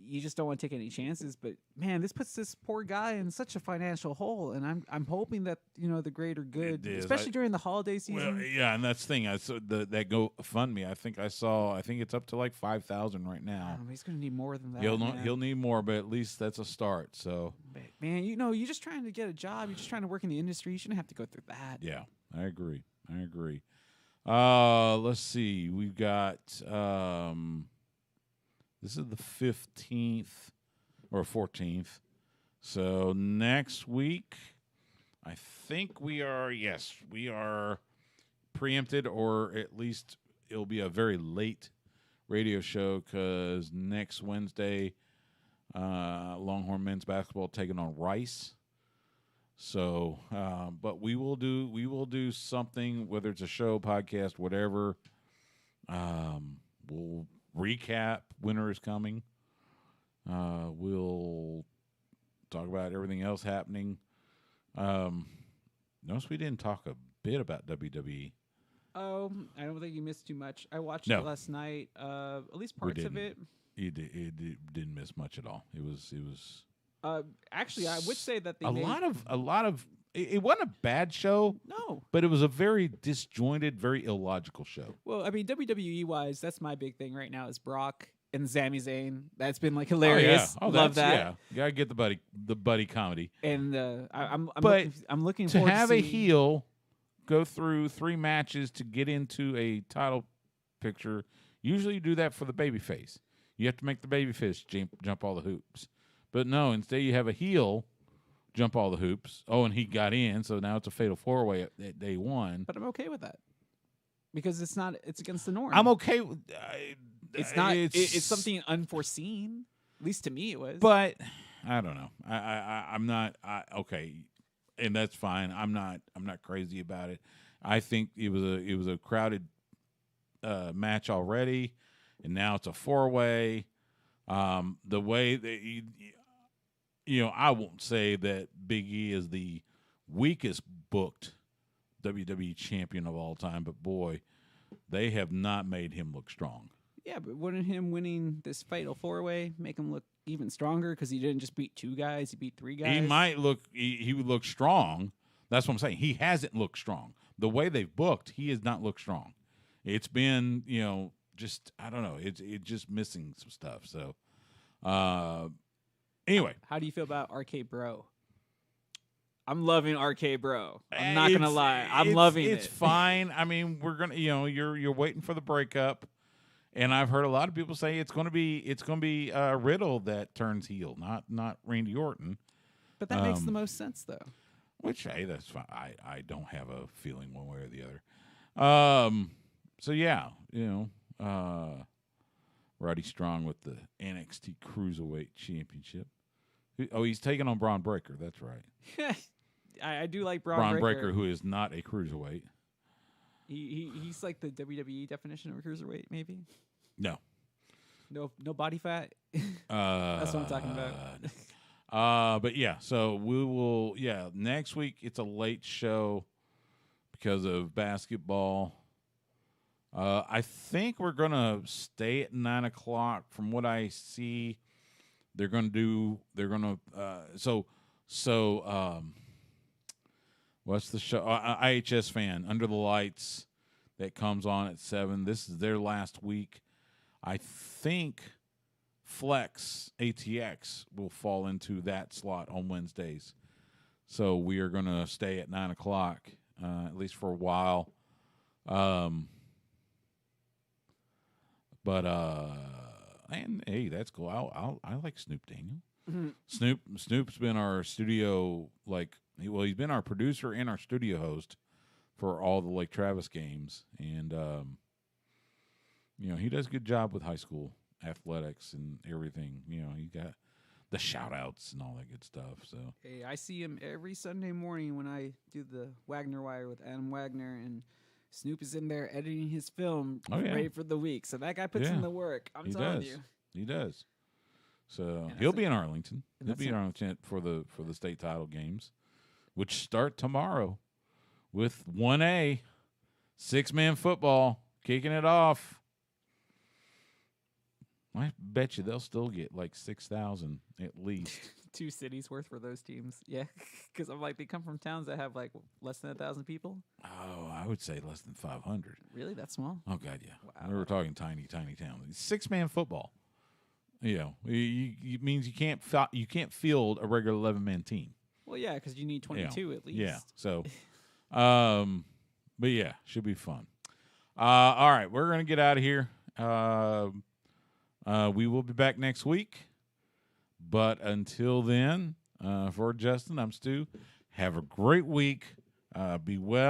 you just don't want to take any chances. But man, this puts this poor guy in such a financial hole, and I'm hoping that the greater good, especially during the holiday season. Well, yeah, and that's the thing. I saw that GoFundMe. I think it's up to like 5,000 right now. He's going to need more than that. He'll need more, but at least that's a start. So, man, you're just trying to get a job. You're just trying to work in the industry. You shouldn't have to go through that. Yeah, I agree. Let's see. We've got. This is the 15th or 14th. So next week, I think we are preempted, or at least it'll be a very late radio show because next Wednesday, Longhorn men's basketball taking on Rice. So, but we will do something, whether it's a show, podcast, whatever. We'll recap Winter is Coming. We'll talk about everything else happening. Notice we didn't talk a bit about WWE. I don't think you missed too much. I watched it last night. At least parts of it. It didn't miss much at all. It was. Actually, I would say that a lot of. It wasn't a bad show. No. But it was a very disjointed, very illogical show. Well, I mean, WWE-wise, that's my big thing right now is Brock and Sami Zayn. That's been, like, hilarious. Love that. Yeah, you got to get the buddy comedy. And I'm looking to forward to have a heel go through 3 matches to get into a title picture. Usually you do that for the babyface. You have to make the babyface jump all the hoops. But no, instead you have a heel jump all the hoops. Oh, and he got in, so now it's a fatal 4-way at day 1. But I'm okay with that because it's against the norm. I'm okay with it's not. It's something unforeseen. At least to me, it was. But I don't know. I'm not. Okay, and that's fine. I'm not crazy about it. I think it was a crowded match already, and now it's a 4-way. The way that I won't say that Big E is the weakest booked WWE champion of all time, but boy, they have not made him look strong. Yeah, but wouldn't him winning this fatal 4-way make him look even stronger because he didn't just beat 2 guys, he beat 3 guys? He might look. He would look strong. That's what I'm saying. He hasn't looked strong. The way they've booked, he has not looked strong. It's been, just I don't know. It's just missing some stuff. So, anyway, how do you feel about RK Bro? I'm loving RK Bro. I'm not gonna lie. I'm loving it. It's fine. I mean, we're gonna, you're waiting for the breakup, and I've heard a lot of people say it's gonna be Riddle that turns heel, not Randy Orton. But that makes the most sense, though. Which, hey, that's fine. I don't have a feeling one way or the other. So yeah, Roddy Strong with the NXT Cruiserweight Championship. Oh, he's taking on Braun Breaker. That's right. I do like Braun Breaker, who is not a cruiserweight. He's like the WWE definition of a cruiserweight, maybe. No body fat. That's what I'm talking about. But yeah, so we will. Yeah, next week it's a late show because of basketball. I think we're gonna stay at 9:00. From what I see, they're gonna. What's the show? IHS Fan, Under the Lights, that comes on at 7. This is their last week. I think Flex ATX will fall into that slot on Wednesdays. So we are going to stay at 9:00, at least for a while. And hey, that's cool. I like Snoop Daniel. Mm-hmm. Snoop's been our studio, he's been our producer and our studio host for all the Lake Travis games, and he does a good job with high school athletics and everything. He got the shout outs and all that good stuff. So hey, I see him every Sunday morning when I do the Wagner Wire with Adam Wagner, and Snoop is in there editing his film ready for the week. So that guy puts in the work. I'm telling you. He does. So he'll be in Arlington. He'll be in Arlington for the state title games, which start tomorrow with 1A, 6-man football, kicking it off. I bet you they'll still get like 6,000 at least. 2 cities worth for those teams. Yeah, because I'm like, they come from towns that have like less than 1,000 people. Oh, I would say less than 500. Really, that small? Oh God, yeah. Wow. We were talking tiny towns. 6-man football. It means you can't field a regular 11-man team. Well, yeah, because you need 22 at least. Yeah. So, but yeah, should be fun. All right, we're gonna get out of here. We will be back next week. But until then, for Justin, I'm Stu. Have a great week. Be well.